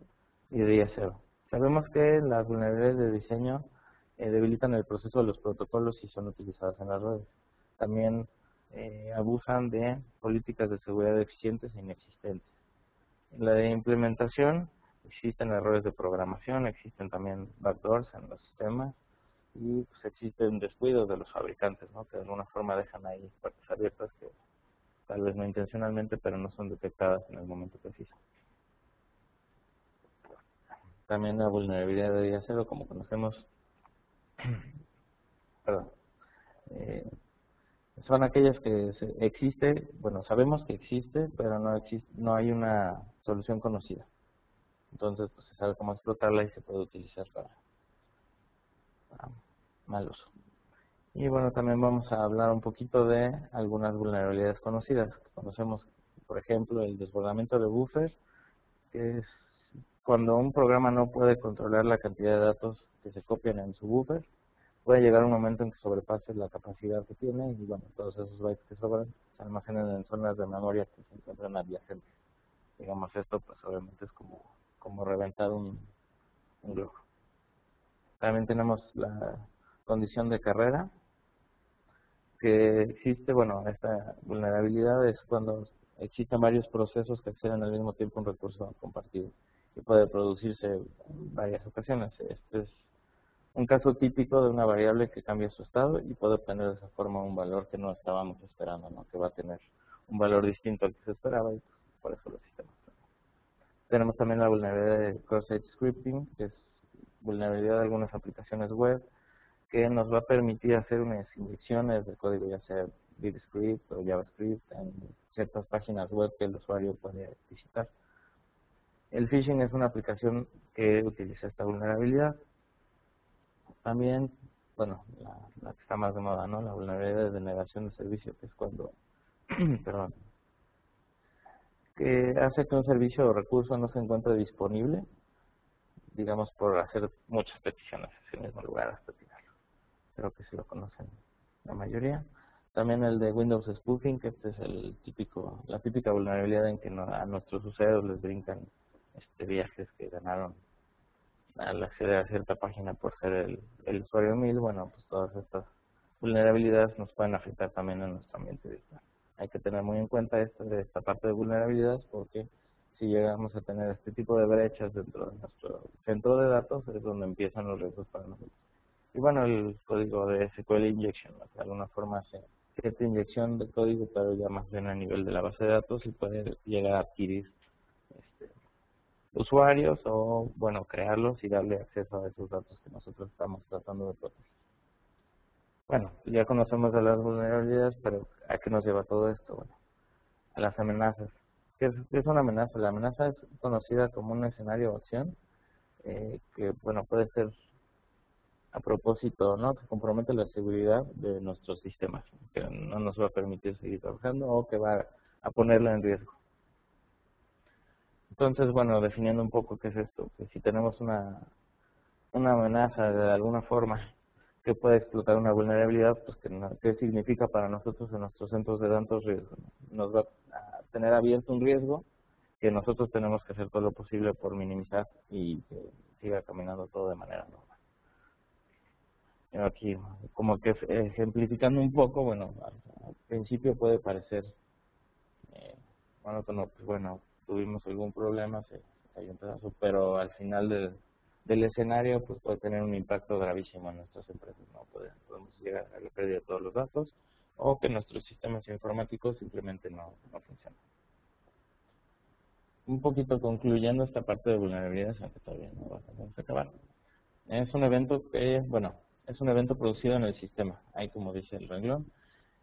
y de día cero. Sabemos que las vulnerabilidades de diseño debilitan el proceso de los protocolos y son utilizadas en las redes. También abusan de políticas de seguridad eficientes e inexistentes. En la de implementación existen errores de programación, existen también backdoors en los sistemas y pues, existen descuidos de los fabricantes, ¿no? Que de alguna forma dejan ahí puertas abiertas que tal vez no intencionalmente, pero no son detectadas en el momento preciso. También la vulnerabilidad de día cero, como conocemos, perdón, eh, son aquellas que existe, bueno, sabemos que existe, pero no hay una solución conocida. Entonces, pues se sabe cómo explotarla y se puede utilizar para mal uso. Y bueno, también vamos a hablar un poquito de algunas vulnerabilidades conocidas. Conocemos, por ejemplo, el desbordamiento de buffer, que es cuando un programa no puede controlar la cantidad de datos que se copian en su buffer, puede llegar un momento en que sobrepase la capacidad que tiene y bueno, todos esos bytes que sobran se almacenan en zonas de memoria que se encuentran adyacentes. Digamos, esto pues obviamente es como reventar un globo. También tenemos la condición de carrera, que existe, bueno, esta vulnerabilidad es cuando existen varios procesos que acceden al mismo tiempo a un recurso compartido y puede producirse en varias ocasiones. Este es un caso típico de una variable que cambia su estado y puede obtener de esa forma un valor que no estábamos esperando, ¿no? Que va a tener un valor distinto al que se esperaba y pues, por eso los sistemas. Tenemos también la vulnerabilidad de cross-site scripting, que es vulnerabilidad de algunas aplicaciones web que nos va a permitir hacer unas inyecciones de código, ya sea BitScript o JavaScript, en ciertas páginas web que el usuario puede visitar. El phishing es una aplicación que utiliza esta vulnerabilidad. También, bueno, la que está más de moda, ¿no? La vulnerabilidad de denegación de servicio, que es cuando, perdón, que hace que un servicio o recurso no se encuentre disponible, digamos, por hacer muchas peticiones en ese mismo lugar hasta tirarlo. Creo que sí lo conocen la mayoría. También el de Windows Spoofing, que este es la típica vulnerabilidad en que a nuestros usuarios les brincan viajes que ganaron al acceder a cierta página por ser el usuario 1000. Bueno, pues todas estas vulnerabilidades nos pueden afectar también en nuestro ambiente virtual. Hay que tener muy en cuenta esta parte de vulnerabilidades, porque si llegamos a tener este tipo de brechas dentro de nuestro centro de datos es donde empiezan los riesgos para nosotros. Y bueno, el código de SQL injection, ¿no? Que de alguna forma hace cierta inyección de código, pero ya más bien a nivel de la base de datos y puede llegar a adquirir usuarios o, bueno, crearlos y darle acceso a esos datos que nosotros estamos tratando de proteger. Bueno, ya conocemos de las vulnerabilidades, pero ¿a qué nos lleva todo esto? Bueno, a las amenazas. ¿Qué es una amenaza? La amenaza es conocida como un escenario o acción que, bueno, puede ser a propósito, ¿no? Que compromete la seguridad de nuestros sistemas, que no nos va a permitir seguir trabajando o que va a ponerla en riesgo. Entonces, bueno, definiendo un poco qué es esto, que si tenemos una amenaza de alguna forma que puede explotar una vulnerabilidad, pues ¿qué significa para nosotros en nuestros centros de datos riesgo? Nos va a tener abierto un riesgo que nosotros tenemos que hacer todo lo posible por minimizar y que siga caminando todo de manera normal. Aquí, como que ejemplificando un poco, bueno, al principio puede parecer monótono, pues bueno, tuvimos algún problema, se cayó un pedazo, pero al final del escenario pues puede tener un impacto gravísimo en nuestras empresas, ¿no? Podemos llegar a la pérdida de todos los datos o que nuestros sistemas informáticos simplemente no funcionan. Un poquito concluyendo esta parte de vulnerabilidades, aunque todavía no vamos a acabar. Es un evento es un evento producido en el sistema, ahí como dice el renglón,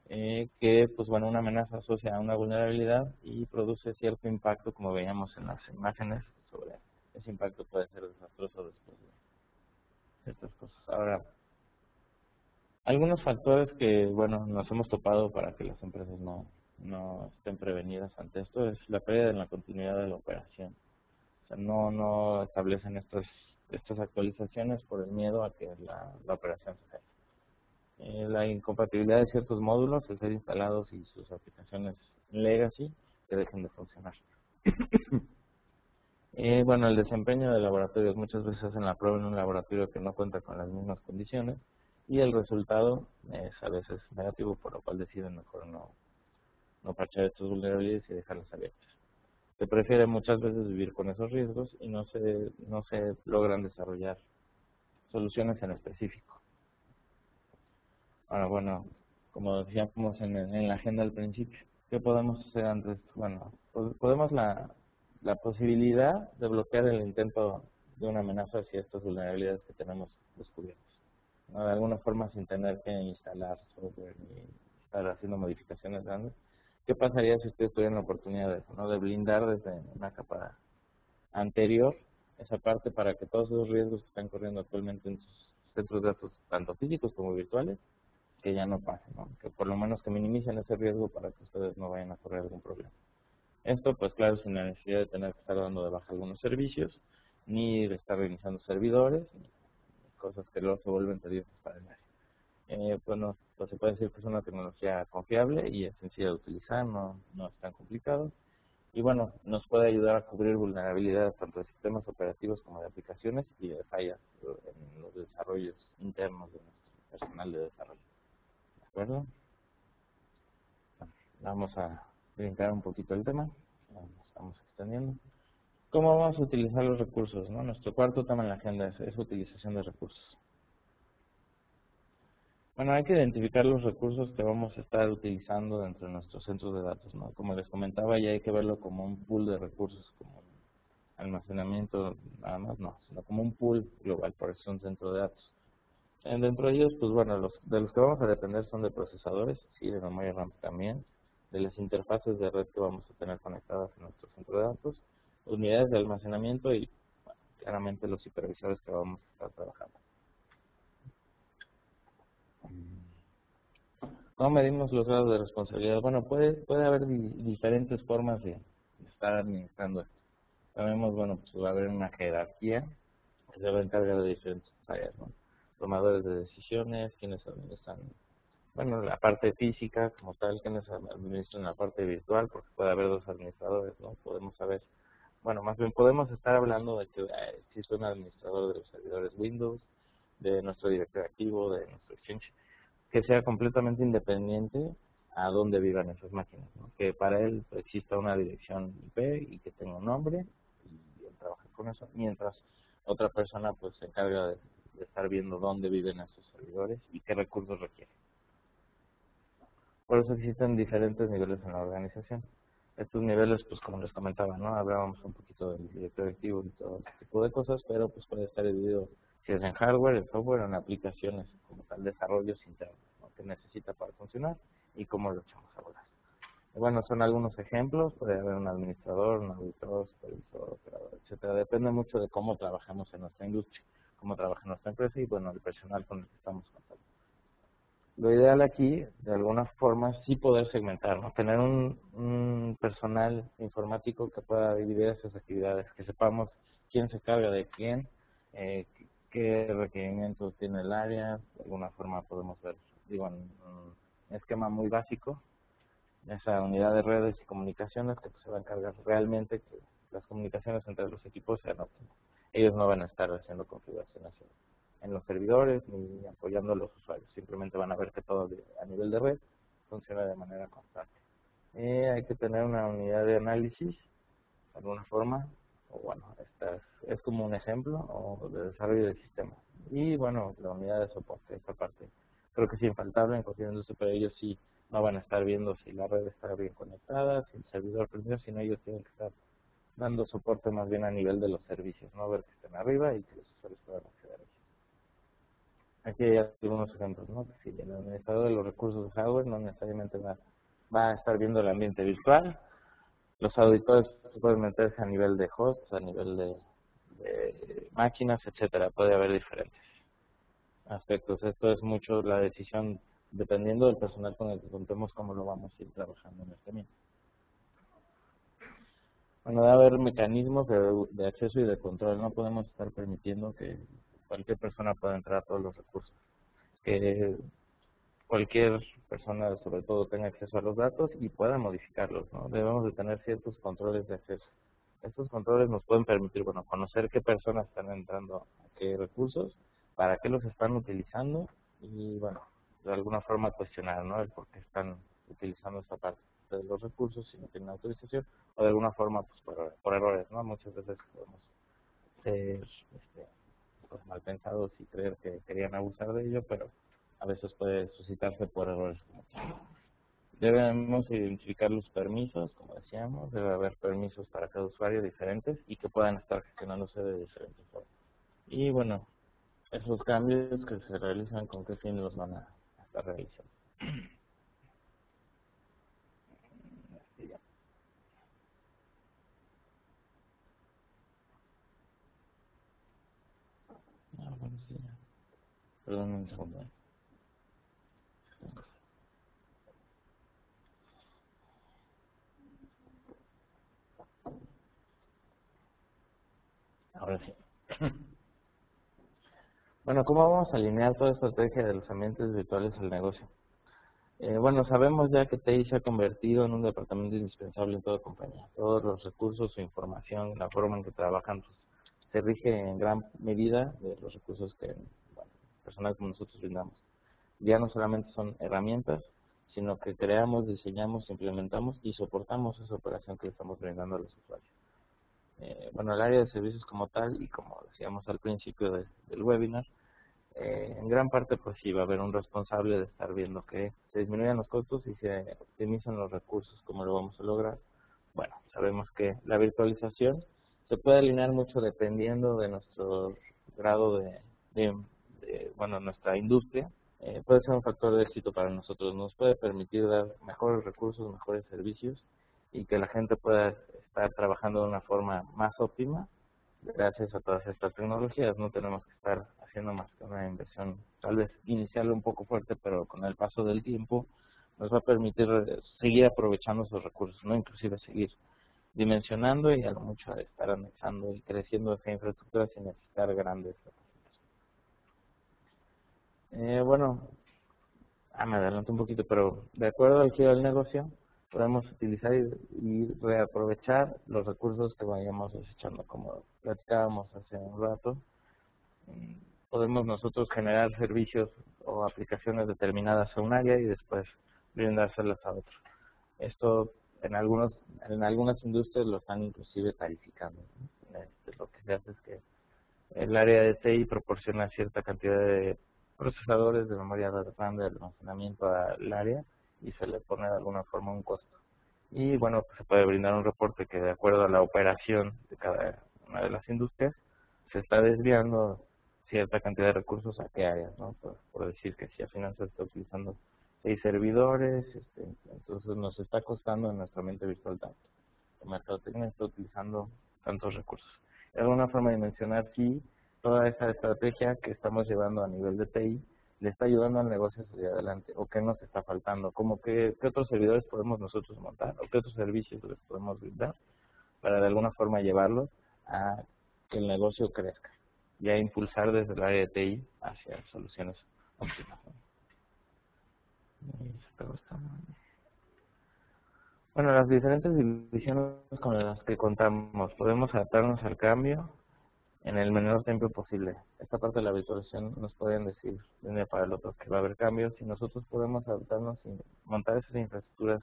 que pues bueno, una amenaza asocia a una vulnerabilidad y produce cierto impacto, como veíamos en las imágenes, sobre ese impacto puede ser desastroso después de estas cosas. Ahora, algunos factores que bueno nos hemos topado para que las empresas no estén prevenidas ante esto es la pérdida en la continuidad de la operación. O sea, no establecen estas actualizaciones por el miedo a que la operación se caiga. La incompatibilidad de ciertos módulos, el ser instalados y sus aplicaciones legacy que dejen de funcionar. Bueno, el desempeño de laboratorios, muchas veces hacen la prueba en un laboratorio que no cuenta con las mismas condiciones y el resultado es a veces negativo, por lo cual deciden mejor no parchar estas vulnerabilidades y dejarlas abiertas. Se prefiere muchas veces vivir con esos riesgos y no se logran desarrollar soluciones en específico. Ahora, bueno, como decíamos en la agenda al principio, ¿qué podemos hacer antes? Bueno, podemos la posibilidad de bloquear el intento de una amenaza hacia estas vulnerabilidades que tenemos descubiertas, ¿no? De alguna forma sin tener que instalar software ni estar haciendo modificaciones grandes. ¿Qué pasaría si ustedes tuvieran la oportunidad de eso, ¿no? De blindar desde una capa anterior esa parte para que todos esos riesgos que están corriendo actualmente en sus centros de datos, tanto físicos como virtuales, que ya no pasen, ¿no? Que por lo menos que minimicen ese riesgo para que ustedes no vayan a correr algún problema? Esto, pues claro, sin la necesidad de tener que estar dando de baja algunos servicios, ni de estar reiniciando servidores, ni cosas que luego se vuelven tediosas para el área. Bueno, pues se puede decir que es una tecnología confiable y es sencilla de utilizar, no es tan complicado. Y bueno, nos puede ayudar a cubrir vulnerabilidades tanto de sistemas operativos como de aplicaciones y de fallas en los desarrollos internos de nuestro personal de desarrollo. ¿De acuerdo? Bueno, vamos a brincar un poquito el tema, nos estamos extendiendo. ¿Cómo vamos a utilizar los recursos, no? Nuestro cuarto tema en la agenda es utilización de recursos. Bueno, hay que identificar los recursos que vamos a estar utilizando dentro de nuestros centros de datos, ¿no? Como les comentaba, ya hay que verlo como un pool de recursos, como un almacenamiento, nada más no, sino como un pool global, por eso es un centro de datos. Dentro de ellos, pues bueno, de los que vamos a depender son de procesadores, sí, de memoria RAM también, de las interfaces de red que vamos a tener conectadas en nuestro centro de datos, unidades de almacenamiento y, bueno, claramente los hipervisores que vamos a estar trabajando. ¿Cómo medimos los grados de responsabilidad? Bueno, puede haber diferentes formas de estar administrando esto. Sabemos, bueno, pues va a haber una jerarquía que se va a encargar de diferentes áreas, ¿no? Tomadores de decisiones, quienes administran, bueno, la parte física como tal, quienes administran la parte virtual, porque puede haber dos administradores, ¿no? Podemos saber, bueno, más bien podemos estar hablando de que existe un administrador de los servidores Windows, de nuestro directorio activo, de nuestro Exchange, que sea completamente independiente a dónde vivan esas máquinas, ¿no? Que para él exista una dirección IP y que tenga un nombre y él trabaja con eso, mientras otra persona pues se encarga de estar viendo dónde viven esos servidores y qué recursos requieren. Por eso existen diferentes niveles en la organización. Estos niveles, pues como les comentaba, ¿no? Hablábamos un poquito del directorio activo y todo ese tipo de cosas, pero pues puede estar dividido si es en hardware, en software, en aplicaciones, como tal, desarrollos internos, ¿no? Que necesita para funcionar y cómo lo echamos a volar. Bueno, son algunos ejemplos, puede haber un administrador, un auditor, supervisor, operador, etcétera. Depende mucho de cómo trabajamos en nuestra industria, cómo trabaja nuestra empresa y, bueno, el personal con el que estamos contando. Lo ideal aquí, de alguna forma, sí poder segmentar, ¿no? Tener un personal informático que pueda dividir esas actividades, que sepamos quién se carga de quién, qué requerimientos tiene el área. De alguna forma podemos ver, digo, en un esquema muy básico, esa unidad de redes y comunicaciones que pues, se va a encargar realmente que las comunicaciones entre los equipos sean óptimas. Ellos no van a estar haciendo configuraciones en los servidores ni apoyando a los usuarios, simplemente van a ver que todo a nivel de red funciona de manera constante. Hay que tener una unidad de análisis, de alguna forma, o bueno, esta es como un ejemplo o de desarrollo del sistema. Y bueno, la unidad de soporte, esta parte creo que es infaltable en cuestión de pero ellos sí no van a estar viendo si la red está bien conectada, si el servidor prendió, sino ellos tienen que estar dando soporte más bien a nivel de los servicios, no ver que estén arriba y que los usuarios puedan acceder a ellos. Aquí hay algunos ejemplos, ¿no? Si el administrador de los recursos de hardware no necesariamente va a estar viendo el ambiente virtual. Los auditores pueden meterse a nivel de hosts, a nivel de máquinas, etcétera. Puede haber diferentes aspectos. Esto es mucho la decisión, dependiendo del personal con el que contemos, cómo lo vamos a ir trabajando en este mismo. Bueno, debe haber mecanismos de acceso y de control. No podemos estar permitiendo que cualquier persona pueda entrar a todos los recursos. Que cualquier persona, sobre todo, tenga acceso a los datos y pueda modificarlos, ¿no? Debemos de tener ciertos controles de acceso. Estos controles nos pueden permitir, bueno, conocer qué personas están entrando a qué recursos, para qué los están utilizando y, bueno, de alguna forma cuestionar, ¿no? El por qué están utilizando esta parte de los recursos si no tienen autorización o de alguna forma pues por errores, ¿no? Muchas veces podemos ser pues, mal pensados y creer que querían abusar de ello, pero a veces puede suscitarse por errores. Debemos identificar los permisos, como decíamos, debe haber permisos para cada usuario diferentes y que puedan estar gestionándose de diferentes formas. Y bueno, esos cambios que se realizan, ¿con qué fin los van a estar realizando? Bueno, sí, ya. Perdón un segundo. Ahora sí. Bueno, ¿cómo vamos a alinear toda esta estrategia de los ambientes virtuales al negocio? Bueno, sabemos ya que TI se ha convertido en un departamento indispensable en toda compañía. Todos los recursos, su información, la forma en que trabajan, pues, se rige en gran medida de los recursos que, bueno, personal como nosotros brindamos. Ya no solamente son herramientas, sino que creamos, diseñamos, implementamos y soportamos esa operación que le estamos brindando a los usuarios. Bueno, el área de servicios como tal, y como decíamos al principio del webinar, en gran parte pues sí va a haber un responsable de estar viendo que se disminuyan los costos y se optimizan los recursos. ¿Cómo lo vamos a lograr? Bueno, sabemos que la virtualización se puede alinear mucho dependiendo de nuestro grado bueno, nuestra industria. Puede ser un factor de éxito para nosotros, nos puede permitir dar mejores recursos, mejores servicios y que la gente pueda estar trabajando de una forma más óptima gracias a todas estas tecnologías. No tenemos que estar haciendo más que una inversión, tal vez inicial un poco fuerte, pero con el paso del tiempo nos va a permitir seguir aprovechando esos recursos, no inclusive seguir dimensionando y a lo mucho estar anexando y creciendo esa infraestructura sin necesitar grandes bueno, me adelanto un poquito, pero de acuerdo al giro del negocio, podemos utilizar y reaprovechar los recursos que vayamos desechando, como platicábamos hace un rato. Podemos nosotros generar servicios o aplicaciones determinadas a un área y después brindárselas a otro. Esto en algunas industrias lo están inclusive tarificando, ¿no? Lo que se hace es que el área de TI proporciona cierta cantidad de procesadores de memoria RAM de almacenamiento al área y se le pone de alguna forma un costo. Y bueno, pues se puede brindar un reporte que de acuerdo a la operación de cada una de las industrias se está desviando cierta cantidad de recursos a qué áreas, ¿no? Por decir que si al final se está utilizando 6 servidores, entonces nos está costando en nuestra mente virtual tanto. El mercadotecnia está utilizando tantos recursos. De alguna forma de mencionar si toda esa estrategia que estamos llevando a nivel de TI le está ayudando al negocio a salir adelante, o qué nos está faltando, como qué otros servidores podemos nosotros montar, o qué otros servicios les podemos brindar para de alguna forma llevarlos a que el negocio crezca. ya impulsar desde el área de TI hacia soluciones óptimas, ¿no? Bueno, las diferentes divisiones con las que contamos, podemos adaptarnos al cambio en el menor tiempo posible. Esta parte de la virtualización nos pueden decir de un día para el otro que va a haber cambios y nosotros podemos adaptarnos y montar esas infraestructuras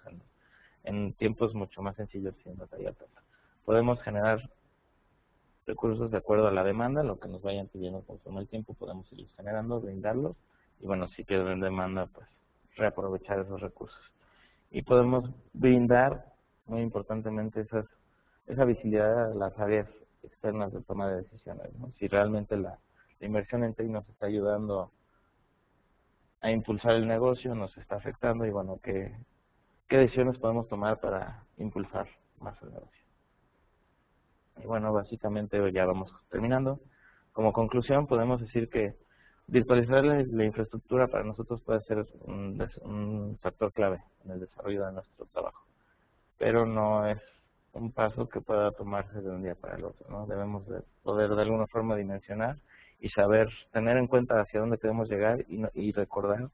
en tiempos mucho más sencillos sin batallar tanto. Podemos generar recursos de acuerdo a la demanda, lo que nos vayan pidiendo conforme el tiempo, podemos ir generando, brindarlos y bueno, si pierden demanda, pues reaprovechar esos recursos. Y podemos brindar, muy importantemente, esa visibilidad a las áreas externas de toma de decisiones, ¿no? Si realmente la inversión en TI nos está ayudando a impulsar el negocio, nos está afectando y bueno, qué decisiones podemos tomar para impulsar más el negocio. Y bueno, básicamente ya vamos terminando. Como conclusión podemos decir que virtualizar la infraestructura para nosotros puede ser un factor clave en el desarrollo de nuestro trabajo, pero no es un paso que pueda tomarse de un día para el otro, ¿no? Debemos de poder de alguna forma dimensionar y saber tener en cuenta hacia dónde queremos llegar y recordar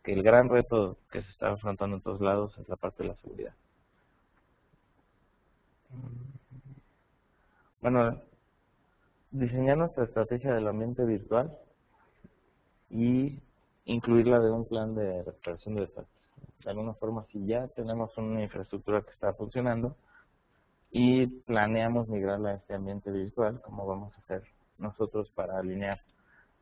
que el gran reto que se está afrontando en todos lados es la parte de la seguridad. Bueno, diseñar nuestra estrategia del ambiente virtual y incluirla de un plan de recuperación de desastres. De alguna forma, si ya tenemos una infraestructura que está funcionando y planeamos migrarla a este ambiente virtual, ¿cómo vamos a hacer nosotros para alinear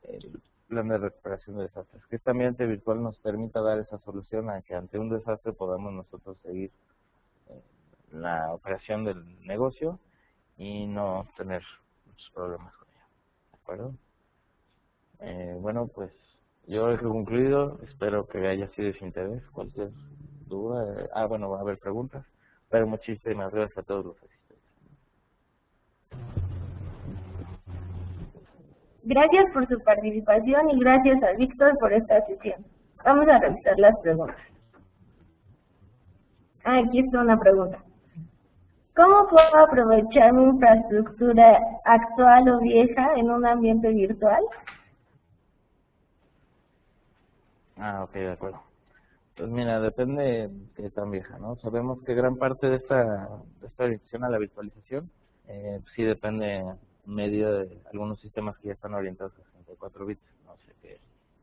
el plan de recuperación de desastres? Que este ambiente virtual nos permita dar esa solución a que ante un desastre podamos nosotros seguir la operación del negocio y no tener muchos problemas con ella. ¿De acuerdo? Bueno, pues yo he concluido, espero que haya sido de su interés. Cualquier duda, bueno, va a haber preguntas, pero muchísimas gracias a todos los asistentes. Gracias por su participación y gracias a Víctor por esta sesión. Vamos a revisar las preguntas. Aquí está una pregunta. ¿Cómo puedo aprovechar mi infraestructura actual o vieja en un ambiente virtual? Ok, de acuerdo. Pues mira, depende de qué tan vieja, ¿no? Sabemos que gran parte de esta orientación a la virtualización sí depende medio de algunos sistemas que ya están orientados a 64 bits. No sé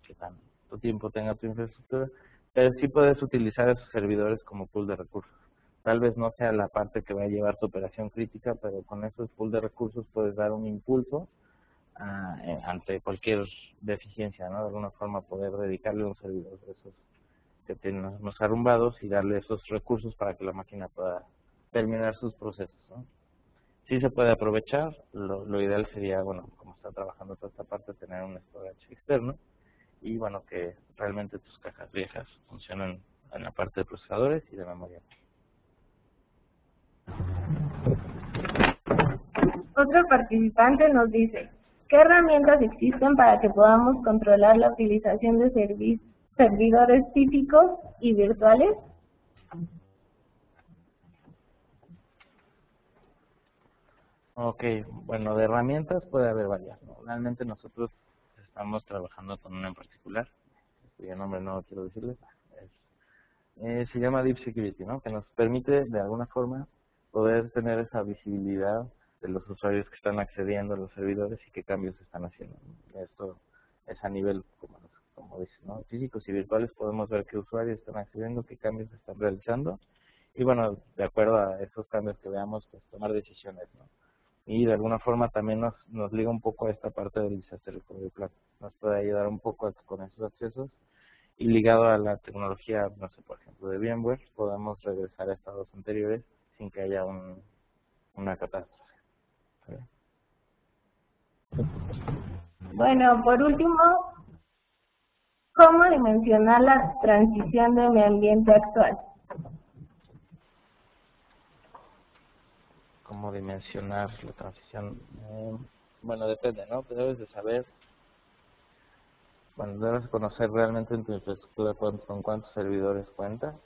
qué tanto tiempo tenga tu infraestructura, pero sí puedes utilizar esos servidores como pool de recursos. Tal vez no sea la parte que va a llevar tu operación crítica, pero con esos pool de recursos puedes dar un impulso ante cualquier deficiencia, ¿no? De alguna forma poder dedicarle un servidor de esos que tienen los arrumbados y darle esos recursos para que la máquina pueda terminar sus procesos, ¿no? Sí se puede aprovechar, lo ideal sería, bueno, como está trabajando toda esta parte, tener un storage externo y bueno, que realmente tus cajas viejas funcionen en la parte de procesadores y de memoria. Otro participante nos dice, ¿qué herramientas existen para que podamos controlar la utilización de servidores físicos y virtuales? Ok, bueno, de herramientas puede haber varias, ¿no? Realmente nosotros estamos trabajando con una en particular, cuyo nombre no quiero decirles, se llama Deep Security, ¿no? Que nos permite de alguna forma poder tener esa visibilidad de los usuarios que están accediendo a los servidores y qué cambios están haciendo, ¿no? Esto es a nivel, como dice, ¿no? Físicos y virtuales podemos ver qué usuarios están accediendo, qué cambios están realizando y bueno, de acuerdo a esos cambios que veamos, pues tomar decisiones, ¿no? Y de alguna forma también nos liga un poco a esta parte del disaster recovery plan. Nos puede ayudar un poco con esos accesos y ligado a la tecnología, no sé, por ejemplo, de VMware, podemos regresar a estados anteriores sin que haya una catástrofe. ¿Sí? Bueno, por último, ¿cómo dimensionar la transición de mi ambiente actual? ¿Cómo dimensionar la transición? Bueno, depende, ¿no? Pero debes de saber, bueno, debes conocer realmente en tu infraestructura con cuántos servidores cuentas,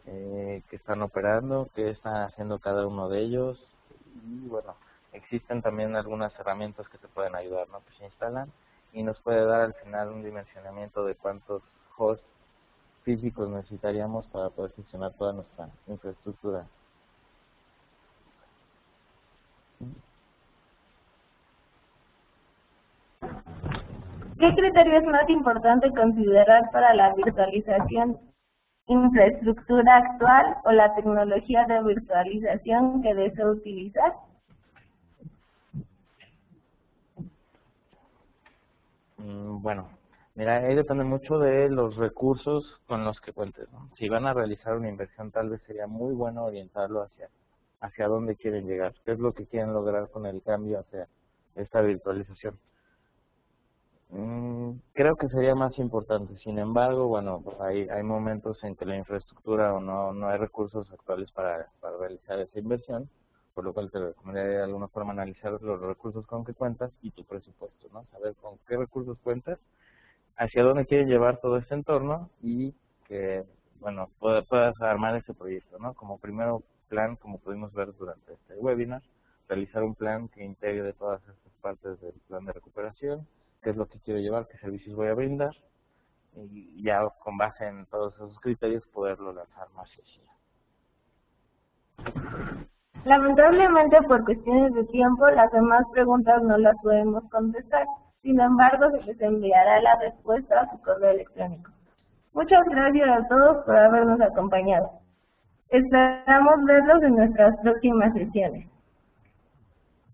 que están operando, qué están haciendo cada uno de ellos y, bueno, existen también algunas herramientas que te pueden ayudar, ¿no? Que se instalan y nos puede dar al final un dimensionamiento de cuántos hosts físicos necesitaríamos para poder gestionar toda nuestra infraestructura. ¿Qué criterio es más importante considerar para la virtualización? ¿Infraestructura actual o la tecnología de virtualización que deseo utilizar? Bueno, mira, ahí depende mucho de los recursos con los que cuentes, ¿no? Si van a realizar una inversión, tal vez sería muy bueno orientarlo hacia dónde quieren llegar, qué es lo que quieren lograr con el cambio hacia esta virtualización. Creo que sería más importante. Sin embargo, bueno, pues hay momentos en que la infraestructura o no hay recursos actuales para realizar esa inversión, por lo cual te recomendaría de alguna forma analizar los recursos con que cuentas y tu presupuesto, ¿no? Saber con qué recursos cuentas, hacia dónde quieren llevar todo este entorno y que, bueno, puedas armar ese proyecto, ¿no? Como primero plan, como pudimos ver durante este webinar, realizar un plan que integre todas estas partes del plan de recuperación, qué es lo que quiero llevar, qué servicios voy a brindar, y ya con base en todos esos criterios poderlo lanzar más sencillo. Lamentablemente, por cuestiones de tiempo, las demás preguntas no las podemos contestar. Sin embargo, se les enviará la respuesta a su correo electrónico. Muchas gracias a todos por habernos acompañado. Esperamos verlos en nuestras próximas sesiones.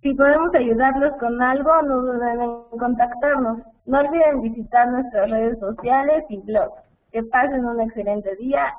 Si podemos ayudarlos con algo, no duden en contactarnos. No olviden visitar nuestras redes sociales y blogs. Que pasen un excelente día.